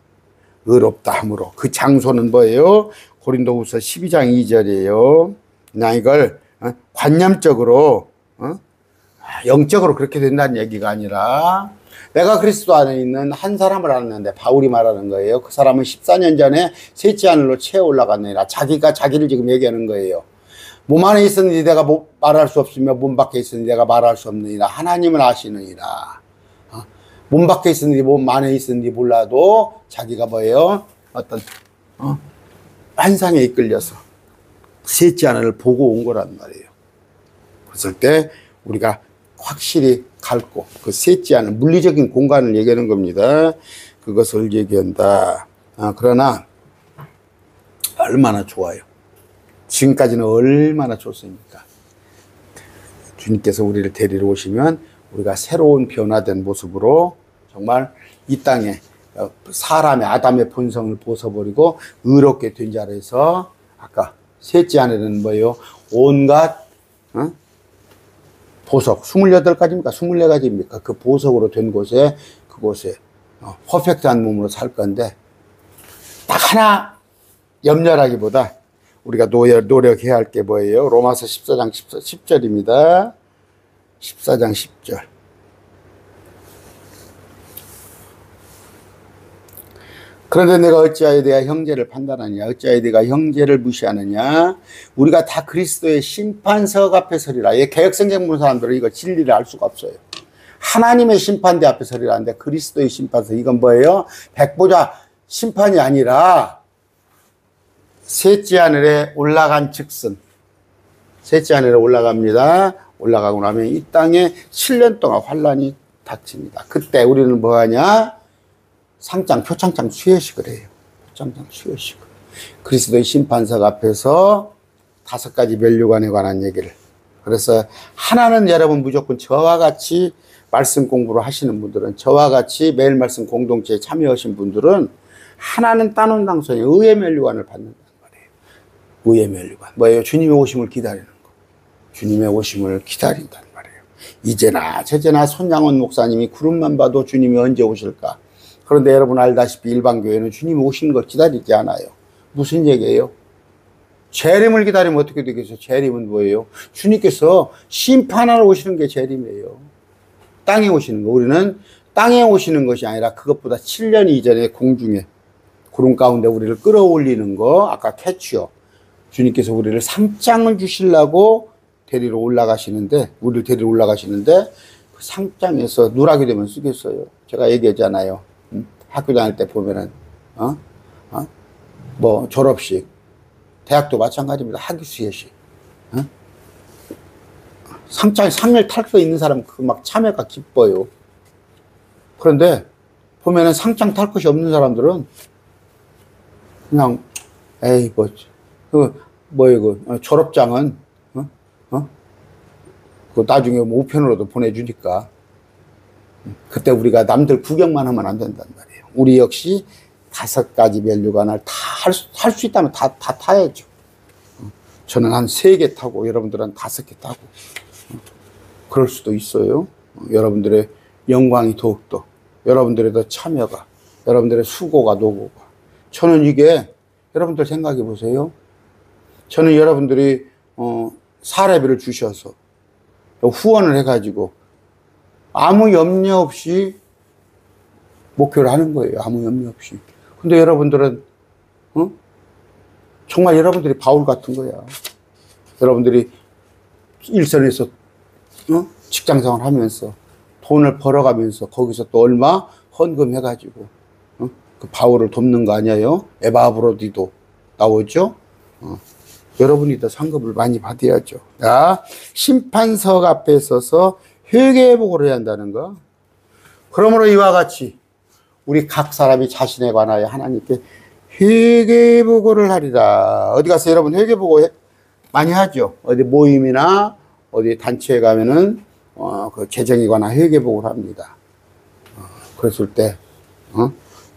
의롭다 함으로. 그 장소는 뭐예요? 고린도후서 12장 2절이에요. 그냥 이걸 관념적으로 영적으로 그렇게 된다는 얘기가 아니라 내가 그리스도 안에 있는 한 사람을 알았는데 바울이 말하는 거예요. 그 사람은 14년 전에 셋째 하늘로 채워 올라갔느니라. 자기가 자기를 지금 얘기하는 거예요. 몸 안에 있었는지 내가 말할 수 없으며 몸 밖에 있었는지 내가 말할 수 없느니라. 하나님은 아시느니라. 몸 밖에 있었는지 몸 안에 있었는지 몰라도 자기가 뭐예요? 어떤 환상에 이끌려서 셋째 하늘을 보고 온 거란 말이에요. 그랬을 때 우리가 확실히 갈고 그 셋째 하늘 물리적인 공간을 얘기하는 겁니다. 그것을 얘기한다. 그러나 얼마나 좋아요. 지금까지는 얼마나 좋습니까? 주님께서 우리를 데리러 오시면 우리가 새로운 변화된 모습으로 정말 이 땅에 사람의 아담의 본성을 벗어버리고 의롭게 된 자리에서 아까 셋째 안에는 뭐예요? 온갖 보석 28가지입니까? 24가지입니까? 그 보석으로 된 곳에 그곳에 퍼펙트한 몸으로 살 건데 딱 하나 염려하기보다 우리가 노력해야 할 게 뭐예요? 로마서 14장 10절입니다. 14장 10절. 그런데 내가 어찌하여 내가 형제를 판단하냐? 어찌하여 내가 형제를 무시하느냐? 우리가 다 그리스도의 심판석 앞에 서리라. 이 개혁성경 보는 사람들은 이거 진리를 알 수가 없어요. 하나님의 심판대 앞에 서리라는데 그리스도의 심판석. 이건 뭐예요? 백보자 심판이 아니라 셋째 하늘에 올라간 즉슨. 셋째 하늘에 올라갑니다. 올라가고 나면 이 땅에 7년 동안 환란이 닥칩니다. 그때 우리는 뭐하냐? 상장, 표창장 수여식을 해요. 표창장 수여식을. 그리스도의 심판석 앞에서 5가지 면류관에 관한 얘기를. 그래서 하나는 여러분 무조건 저와 같이 말씀 공부를 하시는 분들은, 저와 같이 매일 말씀 공동체에 참여하신 분들은 하나는 따놓은 당선에 의의 면류관을 받는다는 말이에요. 의의 면류관. 뭐예요? 주님의 오심을 기다리는 거. 주님의 오심을 기다린다는 말이에요. 이제나 저제나 손양원 목사님이 구름만 봐도 주님이 언제 오실까? 그런데 여러분 알다시피 일반교회는 주님이 오시는 걸 기다리지 않아요. 무슨 얘기예요? 재림을 기다리면 어떻게 되겠어요? 재림은 뭐예요? 주님께서 심판하러 오시는 게 재림이에요. 땅에 오시는 거. 우리는 땅에 오시는 것이 아니라 그것보다 7년 이전에 공중에 구름 가운데 우리를 끌어올리는 거. 아까 캐치요. 주님께서 우리를 상장을 주시려고 데리러 올라가시는데, 우리를 데리러 올라가시는데 그 상장에서 누락이 되면 쓰겠어요. 제가 얘기했잖아요. 학교 다닐 때 보면은, 뭐, 졸업식, 대학도 마찬가지입니다. 학위수여식, 상을 탈 거 있는 사람, 그 막 참여가 기뻐요. 그런데, 보면은 상장 탈 것이 없는 사람들은, 그냥, 에이, 졸업장은, 그 나중에 뭐 우편으로도 보내주니까, 그때 우리가 남들 구경만 하면 안 된단 말이에요. 우리 역시 5가지 면류관을 다 할 수 있다면 다 타야죠. 저는 한 3개 타고 여러분들은 5개 타고 그럴 수도 있어요. 여러분들의 영광이 더욱더, 여러분들의 더 참여가, 여러분들의 수고가 노고가. 저는 이게 여러분들 생각해 보세요. 저는 여러분들이 사례비를 주셔서 후원을 해가지고 아무 염려 없이 목표를 하는 거예요. 아무 염려 없이. 근데 여러분들은, 정말 여러분들이 바울 같은 거야. 여러분들이 일선에서, 직장생활 하면서 돈을 벌어가면서 거기서 또 얼마 헌금해가지고, 그 바울을 돕는 거 아니에요? 에바브로디도 나오죠? 여러분이 더 상급을 많이 받아야죠. 자, 심판석 앞에 서서 회개회복을 해야 한다는 거. 그러므로 이와 같이 우리 각 사람이 자신에 관하여 하나님께 회개회복을 하리라. 어디 가서 여러분 회개회복 많이 하죠. 어디 모임이나 어디 단체에 가면은 그 재정에 관한 회개회복을 합니다. 그랬을 때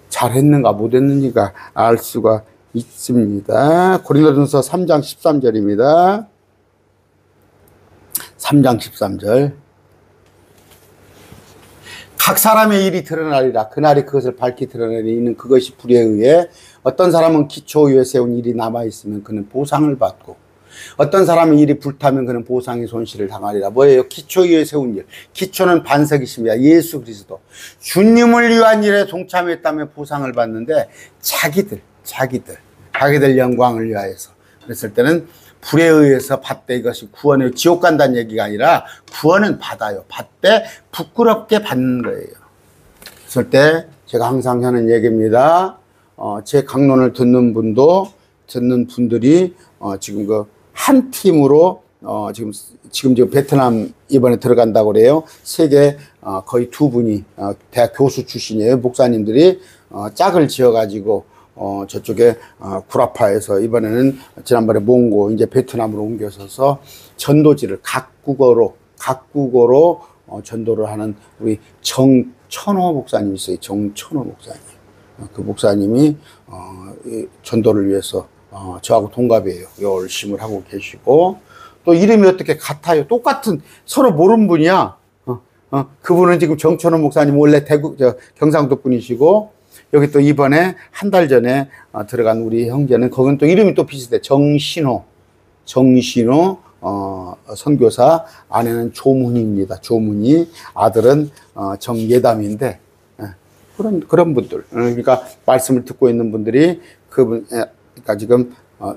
잘했는가 못했는지가 알 수가 있습니다. 고린도전서 3장 13절입니다. 3장 13절. 각 사람의 일이 드러나리라. 그날이 그것을 밝히 드러내는 그것이 불에 의해 어떤 사람은 기초 위에 세운 일이 남아있으면 그는 보상을 받고 어떤 사람의 일이 불타면 그는 보상의 손실을 당하리라. 뭐예요? 기초 위에 세운 일. 기초는 반석이십니다. 예수 그리스도. 주님을 위한 일에 동참했다면 보상을 받는데 자기들 영광을 위하여서 그랬을 때는 불에 의해서 받되 이것이 구원의 지옥 간다는 얘기가 아니라 구원은 받아요. 받되 부끄럽게 받는 거예요. 그랬을 때 제가 항상 하는 얘기입니다. 제 강론을 듣는 분들이 지금 그 한 팀으로 지금 베트남 이번에 들어간다고 그래요. 세계 거의 두 분이 대학 교수 출신이에요. 목사님들이 짝을 지어가지고 저쪽에 구라파에서 이번에는 지난번에 몽고 이제 베트남으로 옮겨서서 전도지를 각국어로 전도를 하는 우리 정천호 목사님이 있어요. 정천호 목사님. 그 목사님이 전도를 위해서 저하고 동갑이에요. 열심히 하고 계시고 또 이름이 어떻게 같아요. 똑같은 서로 모르는 분이야. 그분은 지금 정천호 목사님 원래 경상도 분이시고 여기 또 이번에 한 달 전에 들어간 우리 형제는 거긴 또 이름이 또 비슷해. 정신호 선교사. 아내는 조문희입니다. 조문희. 아들은 정예담인데 그런 분들. 그러니까 말씀을 듣고 있는 분들이 그러니까 지금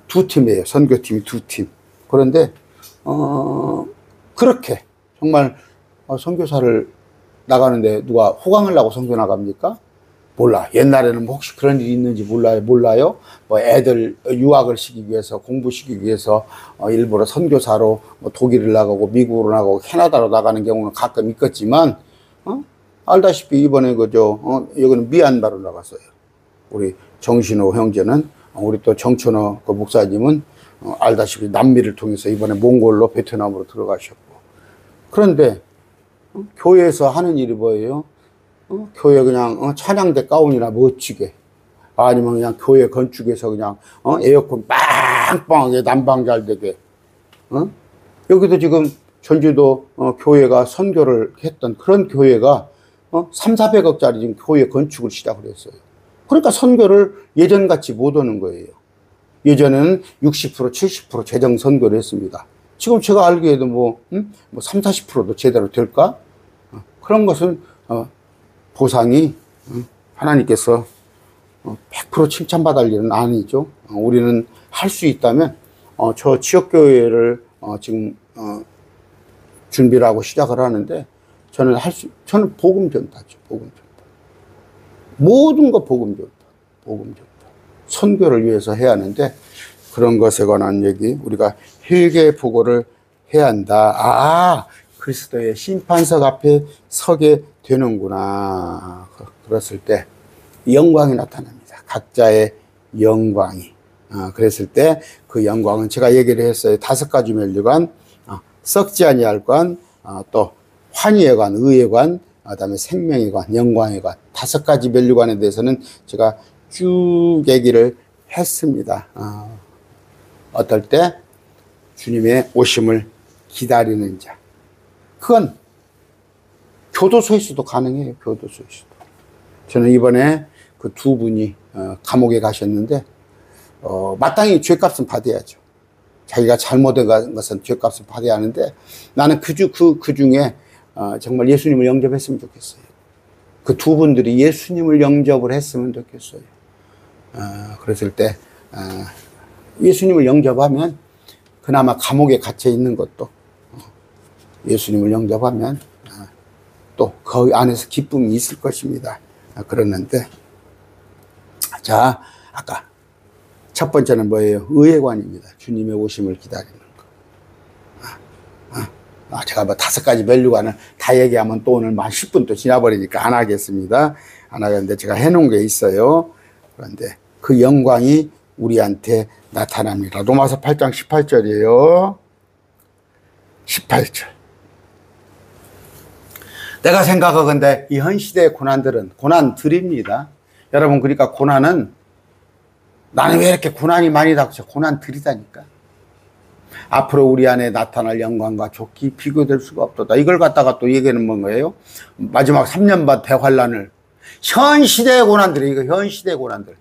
두 팀이에요. 선교팀이 두 팀. 그런데 그렇게 정말 선교사를 나가는데 누가 호강을 하고 선교 나갑니까? 몰라. 옛날에는 뭐 혹시 그런 일이 있는지 몰라요. 뭐 애들 유학을 시키기 위해서 공부시키기 위해서 일부러 선교사로 뭐 독일을 나가고 미국으로 나가고 캐나다로 나가는 경우는 가끔 있겠지만 알다시피 이번에 여기는 미얀마로 나갔어요. 우리 정신호 형제는 우리 또 정천호 그 목사님은 알다시피 남미를 통해서 이번에 몽골로 베트남으로 들어가셨고 그런데 교회에서 하는 일이 뭐예요? 교회 그냥 찬양대 가운이나 멋지게 아니면 그냥 교회 건축에서 그냥 에어컨 빵빵하게 난방 잘 되게 여기도 지금 전주도 교회가 선교를 했던 그런 교회가 3,400억짜리 지금 교회 건축을 시작을 했어요. 그러니까 선교를 예전같이 못 오는 거예요. 예전에는 60% 70% 재정 선교를 했습니다. 지금 제가 알기에도 뭐 3, 40%도 제대로 될까? 그런 것은 보상이 하나님께서 100% 칭찬받을 일은 아니죠. 우리는 할 수 있다면 저 지역교회를 지금 준비를 하고 시작을 하는데 저는 복음 전파죠. 복음 전파. 모든 거 복음 전파. 복음 전파. 선교를 위해서 해야 하는데 그런 것에 관한 얘기 우리가 회개 보고를 해야 한다. 그리스도의 심판석 앞에 서게 되는구나. 그랬을 때 영광이 나타납니다. 각자의 영광이. 그랬을 때 그 영광은 제가 얘기를 했어요. 5가지 면류관, 썩지 아니할 관, 또 환희의 관, 의의 관, 그다음에 생명의 관, 영광의 관. 5가지 면류관에 대해서는 제가 쭉 얘기를 했습니다. 어떨 때 주님의 오심을 기다리는 자. 그건 교도소에서도 가능해요. 교도소에서도. 저는 이번에 그 두 분이 감옥에 가셨는데 마땅히 죄값은 받아야죠. 자기가 잘못한 것은 죄값을 받아야 하는데 나는 그 중에 정말 예수님을 영접했으면 좋겠어요. 그 두 분들이 예수님을 영접을 했으면 좋겠어요. 그랬을 때 예수님을 영접하면 그나마 감옥에 갇혀 있는 것도 예수님을 영접하면 또 그 안에서 기쁨이 있을 것입니다. 그러는데 자, 아까 첫 번째는 뭐예요? 의회관입니다. 주님의 오심을 기다리는 거. 제가 뭐 5가지 멜류관을 다 얘기하면 또 오늘 만 10분 또 지나버리니까 안 하겠습니다. 안 하겠는데 제가 해놓은 게 있어요. 그런데 그 영광이 우리한테 나타납니다. 로마서 8장 18절이에요. 18절. 내가 생각하건대 이 현 시대의 고난들입니다. 여러분, 그러니까 고난은 나는 왜 이렇게 고난이 많이 닥쳐? 고난들이다니까. 앞으로 우리 안에 나타날 영광과 좋기 비교될 수가 없도다. 이걸 갖다가 또 얘기하는 뭔가요? 마지막 3년 반 대환란을, 현 시대의 고난들이, 이거 현 시대의 고난들,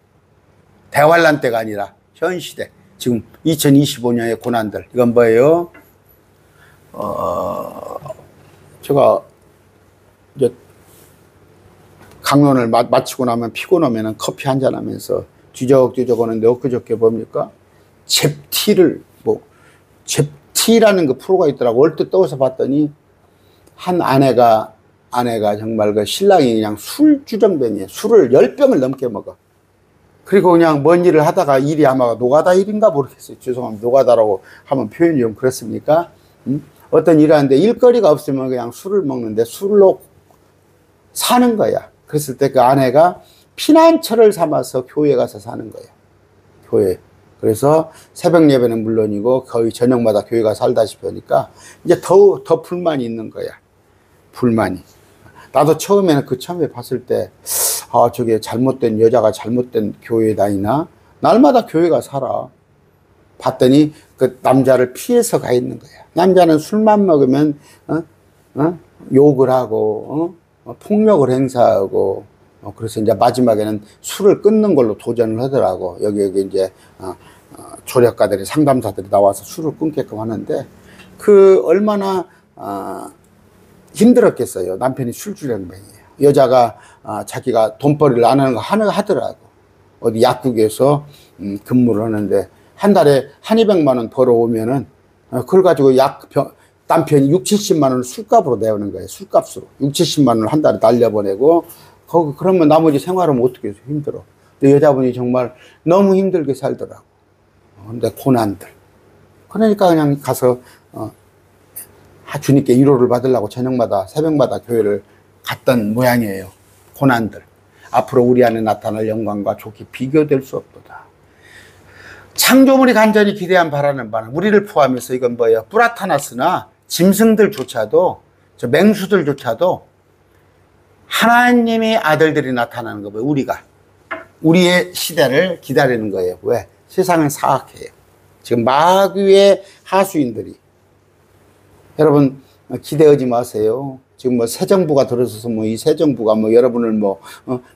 대환란 때가 아니라 현 시대, 지금 2025년의 고난들. 이건 뭐예요? 제가 이제 강론을 마치고 나면 피곤하면 커피 한잔 하면서 뒤적뒤적 하는데 엊그저께 뭡니까? 잽티라는 그 프로가 있더라고. 얼핏 떠서 봤더니 한 아내가 정말 그 신랑이 그냥 술주정뱅이에요. 술을 10병을 넘게 먹어. 그리고 그냥 뭔 일을 하다가 일이 아마 노가다 일인가 모르겠어요. 죄송합니다. 노가다라고 하면 표현이 좀 그렇습니까? 어떤 일을 하는데 일거리가 없으면 그냥 술을 먹는데 술로 사는 거야. 그랬을 때 그 아내가 피난처를 삼아서 교회 가서 사는 거예요. 교회. 그래서 새벽 예배는 물론이고 거의 저녁마다 교회 가서 살다시피 하니까 이제 더 불만이 있는 거야. 불만이. 나도 처음에는 그 처음에 봤을 때, 저게 잘못된 여자가 잘못된 교회에 다니나? 날마다 교회가 살아. 봤더니 그 남자를 피해서 가 있는 거야. 남자는 술만 먹으면, 욕을 하고, 폭력을 행사하고, 그래서 이제 마지막에는 술을 끊는 걸로 도전을 하더라고. 여기 이제, 조력가들이, 상담사들이 나와서 술을 끊게끔 하는데, 얼마나, 힘들었겠어요. 남편이 술주정뱅이에요. 여자가, 자기가 돈벌이를 안 하는 거 하더라고. 어디 약국에서, 근무를 하는데, 한 달에 200만 원 벌어오면은, 그걸 가지고 남편이 60, 70만 원을 술값으로 내오는 거예요. 술값으로. 60, 70만 원을 한 달에 날려보내고, 그러면 나머지 생활은 어떻게 해서 힘들어. 근데 여자분이 정말 너무 힘들게 살더라고. 근데 고난들. 그러니까 그냥 가서, 주님께 위로를 받으려고 저녁마다, 새벽마다 교회를 갔던 모양이에요. 고난들. 앞으로 우리 안에 나타날 영광과 좋게 비교될 수 없도다. 창조물이 간절히 기대한 바라는 바는 우리를 포함해서 이건 뭐예요? 뿌라타나스나 짐승들조차도, 저 맹수들조차도 하나님의 아들들이 나타나는 거예요. 우리의 시대를 기다리는 거예요. 왜? 세상은 사악해요. 지금 마귀의 하수인들이. 여러분, 기대하지 마세요. 지금 새 정부가 들어서서 이 새 정부가 여러분을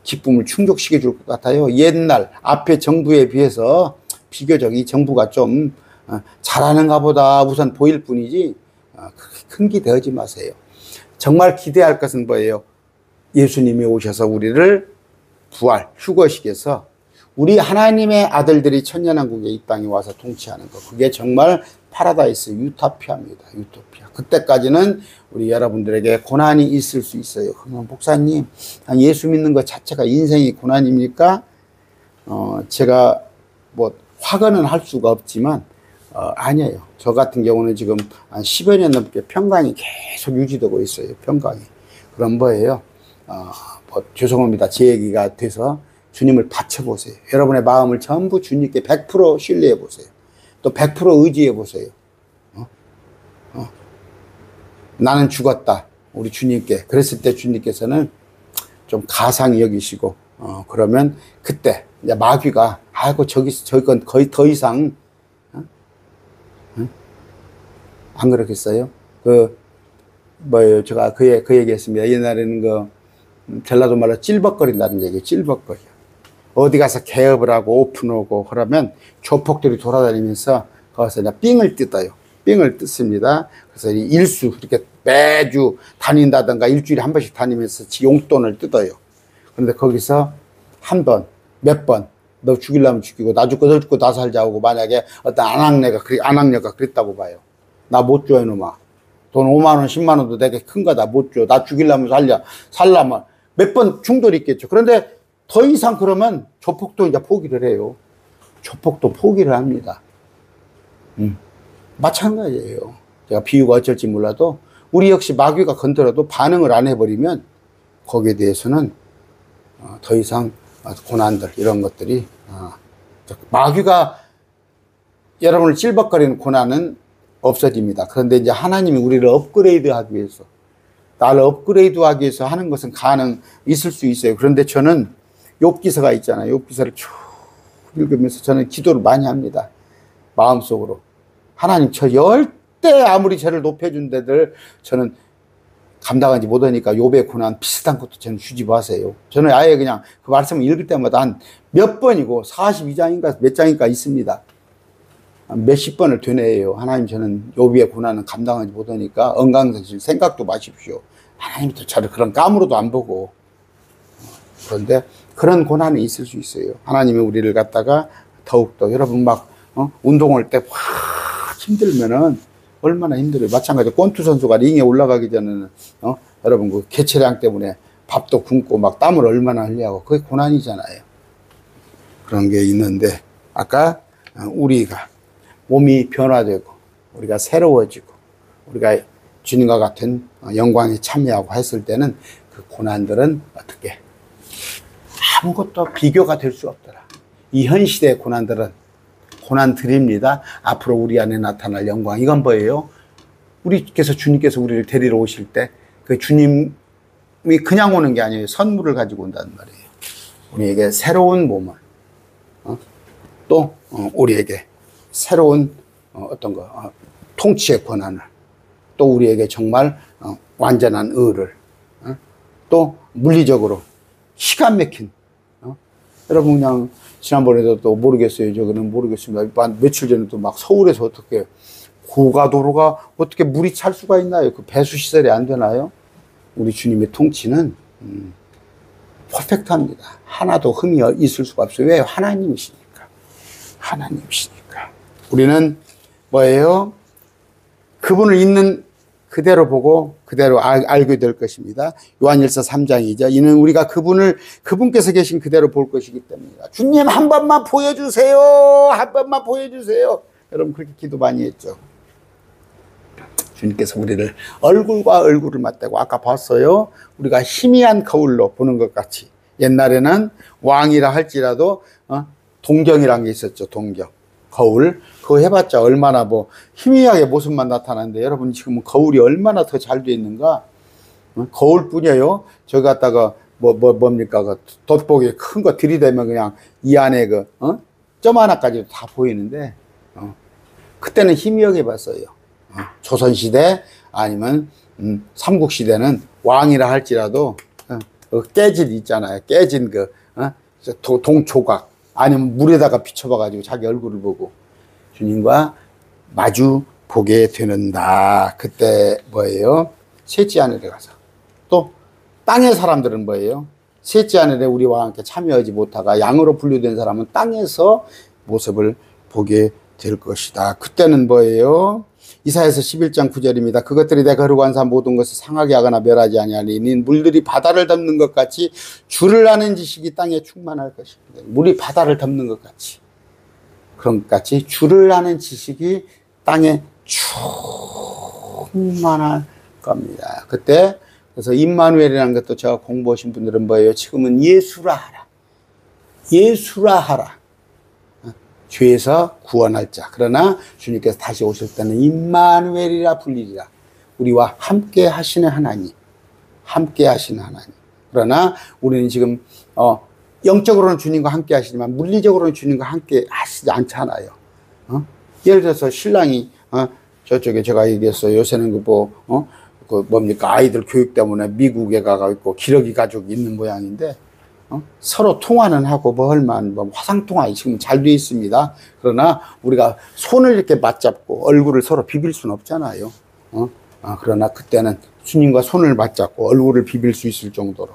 기쁨을 충족시켜 줄 것 같아요. 옛날, 앞에 정부에 비해서 비교적 이 정부가 좀 잘하는가 보다 우선 보일 뿐이지, 그렇게 큰 기대하지 마세요. 정말 기대할 것은 뭐예요? 예수님이 오셔서 우리를 휴거식에서 우리 하나님의 아들들이 천년왕국에 이 땅에 와서 통치하는 것. 그게 정말 파라다이스, 유토피아입니다. 유토피아. 그때까지는 우리 여러분들에게 고난이 있을 수 있어요. 그러면 목사님, 예수 믿는 것 자체가 인생이 고난입니까? 제가 화가는 할 수가 없지만, 아니에요. 저 같은 경우는 지금 한 10여 년 넘게 평강이 계속 유지되고 있어요. 평강이. 그럼 뭐예요? 죄송합니다. 제 얘기가 돼서 주님을 바쳐보세요. 여러분의 마음을 전부 주님께 100% 신뢰해 보세요. 또 100% 의지해 보세요. 나는 죽었다. 우리 주님께. 그랬을 때 주님께서는 좀 가상히 여기시고, 그러면 그때 이제 마귀가, 저건 거의 더 이상, 안 그렇겠어요? 제가 그 얘기 했습니다. 옛날에는 전라도 말로 찔벅거린다는 얘기예요. 찔벅거려. 어디 가서 개업을 하고 오픈하고 그러면 조폭들이 돌아다니면서 거기서 이제 삥을 뜯어요. 삥을 뜯습니다. 그래서 일수, 이렇게 매주 다닌다든가 일주일에 한 번씩 다니면서 용돈을 뜯어요. 그런데 거기서 한 번, 몇 번, 너 죽이려면 죽이고, 나 죽고, 너 죽고, 나 살자고, 만약에 어떤 안악녀가 그랬다고 봐요. 나 못 줘, 이놈아. 돈 5만원, 10만원도 되게 큰 거 나 못 줘. 나 죽이려면 살려면 몇 번 충돌이 있겠죠. 그런데 더 이상 그러면 조폭도 이제 포기를 해요. 조폭도 포기를 합니다. 마찬가지예요. 제가 비유가 어쩔지 몰라도 우리 역시 마귀가 건드려도 반응을 안 해버리면 거기에 대해서는 더 이상 고난들, 이런 것들이, 마귀가 여러분을 찔벅거리는 고난은 없어집니다. 그런데 이제 하나님이 우리를 업그레이드 하기 위해서, 나를 업그레이드 하기 위해서 하는 것은 있을 수 있어요. 그런데 저는 욥기서가 있잖아요. 욥기서를 쭉 읽으면서 저는 기도를 많이 합니다. 마음속으로. 하나님 저 열대 아무리 저를 높여준 데들 저는 감당하지 못하니까 욥의 고난 비슷한 것도 저는 주지 마세요. 저는 아예 그냥 그 말씀을 읽을 때마다 한 몇 번이고 42장인가 몇 장인가 있습니다. 몇십 번을 되뇌요. 하나님 저는 욥의 고난은 감당하지 못하니까 언강생실 생각도 마십시오. 하나님도 저를 그런 감으로도 안 보고. 그런데 그런 고난이 있을 수 있어요. 하나님이 우리를 갖다가 더욱더 여러분 막 운동할 때 확 힘들면은 얼마나 힘들어요. 마찬가지로 권투 선수가 링에 올라가기 전에는 여러분 그 개체량 때문에 밥도 굶고 막 땀을 얼마나 흘려하고 그게 고난이잖아요. 그런 게 있는데 아까 우리가 몸이 변화되고 우리가 새로워지고 우리가 주님과 같은 영광에 참여하고 했을 때는 그 고난들은 어떻게 아무것도 비교가 될 수 없더라. 이 현 시대의 고난들은 고난들입니다. 앞으로 우리 안에 나타날 영광. 이건 뭐예요? 주님께서 우리를 데리러 오실 때 그 주님이 그냥 오는 게 아니에요. 선물을 가지고 온다는 말이에요. 우리에게 새로운 몸을 또 우리에게 새로운 어떤 거 통치의 권한을 또 우리에게 정말 완전한 의를 또 물리적으로 시간 막힌 여러분 그냥 지난번에도 또 모르겠어요. 저거는 모르겠습니다. 며칠 전에도 막 서울에서 어떻게 고가도로가 어떻게 물이 찰 수가 있나요? 그 배수 시설이 안 되나요? 우리 주님의 통치는 퍼펙트합니다. 하나도 흠이 있을 수가 없어요. 왜? 하나님이시니까. 하나님이시니까. 우리는 뭐예요? 그분을 있는 그대로 보고 그대로 알게 될 것입니다. 요한일서 3장이죠. 이는 우리가 그분께서 계신 그대로 볼 것이기 때문이다. 주님 한 번만 보여주세요. 한 번만 보여주세요. 여러분 그렇게 기도 많이 했죠. 주님께서 우리를 얼굴과 얼굴을 맞대고 아까 봤어요. 우리가 희미한 거울로 보는 것 같이 옛날에는 왕이라 할지라도 동경이란 게 있었죠. 동경. 거울. 그거 해봤자 얼마나 희미하게 모습만 나타나는데 여러분 지금 거울이 얼마나 더 잘 돼 있는가? 거울뿐이에요. 저기 갖다가 뭡니까? 그 돋보기 큰 거 들이대면 그냥 이 안에 점 하나까지도 다 보이는데 그때는 희미하게 봤어요. 조선시대 아니면 삼국시대는 왕이라 할지라도 깨진 있잖아요. 깨진 동초각 아니면 물에다가 비춰봐가지고 자기 얼굴을 보고 주님과 마주 보게 되는다. 그때 뭐예요? 셋째 하늘에 가서 또 땅의 사람들은 뭐예요? 셋째 하늘에 우리와 함께 참여하지 못하가 양으로 분류된 사람은 땅에서 모습을 보게 될 것이다. 그때는 뭐예요? 이사야서 11장 9절입니다. 그것들이 내가 거룩한 산 모든 것을 상하게 하거나 멸하지 아니하리니 물들이 바다를 덮는 것 같이 주를 아는 지식이 땅에 충만할 것입니다. 물이 바다를 덮는 것 같이 그런 것 같이 주를 아는 지식이 땅에 충만할 겁니다. 그때 그래서 임마누엘이라는 것도 제가 공부하신 분들은 뭐예요? 지금은 예수라 하라. 예수라 하라. 죄에서 구원할 자. 그러나 주님께서 다시 오실 때는 임마누엘이라 불리리라. 우리와 함께 하시는 하나님. 함께 하시는 하나님. 그러나 우리는 지금 영적으로는 주님과 함께 하시지만 물리적으로는 주님과 함께 하시지 않잖아요. 예를 들어서 신랑이 저쪽에 제가 얘기했어요. 요새는 뭡니까? 아이들 교육 때문에 미국에 가고 있고 기러기 가족이 있는 모양인데 서로 통화는 하고 화상통화 지금 잘 돼 있습니다. 그러나 우리가 손을 이렇게 맞잡고 얼굴을 서로 비빌 수는 없잖아요. 그러나 그때는 주님과 손을 맞잡고 얼굴을 비빌 수 있을 정도로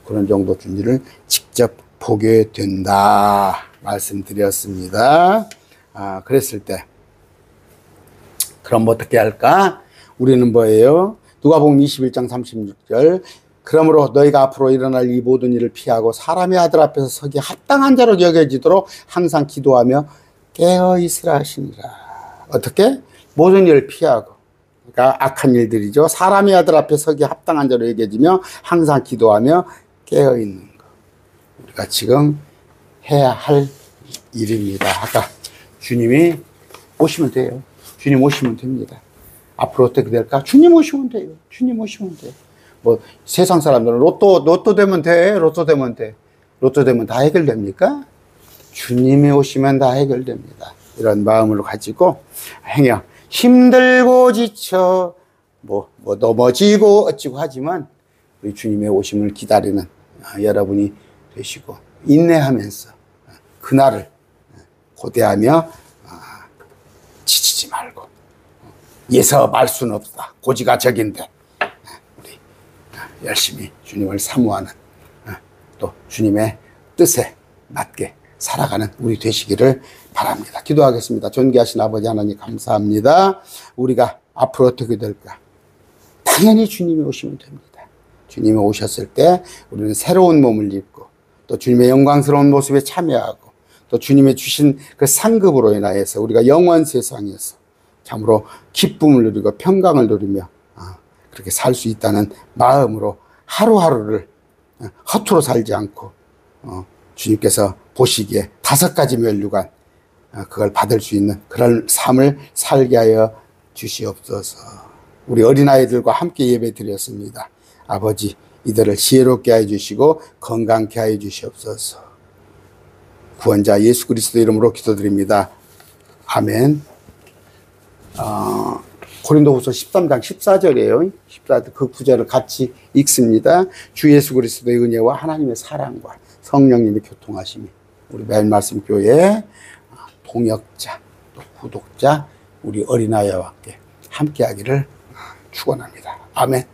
그런 정도 주님을 직접 보게 된다 말씀드렸습니다. 그랬을 때 그럼 어떻게 할까? 우리는 뭐예요? 누가복음 21장 36절 그러므로 너희가 앞으로 일어날 이 모든 일을 피하고 사람의 아들 앞에서 서기 합당한 자로 여겨지도록 항상 기도하며 깨어 있으라 하시니라. 어떻게? 모든 일을 피하고 그러니까 악한 일들이죠. 사람의 아들 앞에 서기 합당한 자로 여겨지며 항상 기도하며 깨어 있는 거. 우리가 지금 해야 할 일입니다. 아까 주님이 오시면 돼요. 주님 오시면 됩니다. 앞으로 어떻게 될까? 주님 오시면 돼요. 주님 오시면 돼요. 세상 사람들은 로또 되면 돼. 로또 되면 돼. 로또 되면 다 해결됩니까? 주님이 오시면 다 해결됩니다. 이런 마음을 가지고 행여 힘들고 지쳐 뭐 넘어지고 어찌고 하지만 우리 주님의 오심을 기다리는 여러분이 되시고 인내하면서 그날을 고대하며 지치지 말고 예서 말 수는 없다. 고지가 적인데 우리 열심히 주님을 사모하는 또 주님의 뜻에 맞게 살아가는 우리 되시기를 바랍니다. 기도하겠습니다. 존귀하신 아버지 하나님 감사합니다. 우리가 앞으로 어떻게 될까? 당연히 주님이 오시면 됩니다. 주님이 오셨을 때 우리는 새로운 몸을 입고 또 주님의 영광스러운 모습에 참여하고 또 주님의 주신 그 상급으로 인하여서 우리가 영원 세상에서 참으로 기쁨을 누리고 평강을 누리며 그렇게 살 수 있다는 마음으로 하루하루를 허투루 살지 않고 주님께서 보시기에 5가지 면류관 그걸 받을 수 있는 그런 삶을 살게 하여 주시옵소서. 우리 어린아이들과 함께 예배 드렸습니다. 아버지 이들을 지혜롭게 하여 주시고 건강케 하여 주시옵소서. 구원자 예수 그리스도 이름으로 기도드립니다. 아멘. 고린도후서 13장 14절이에요. 14절 그 구절을 같이 읽습니다. 주 예수 그리스도의 은혜와 하나님의 사랑과 성령님의 교통하심이 우리 매일말씀 교회 동역자 또 구독자 우리 어린아이와 함께 하기를 축원합니다. 아멘.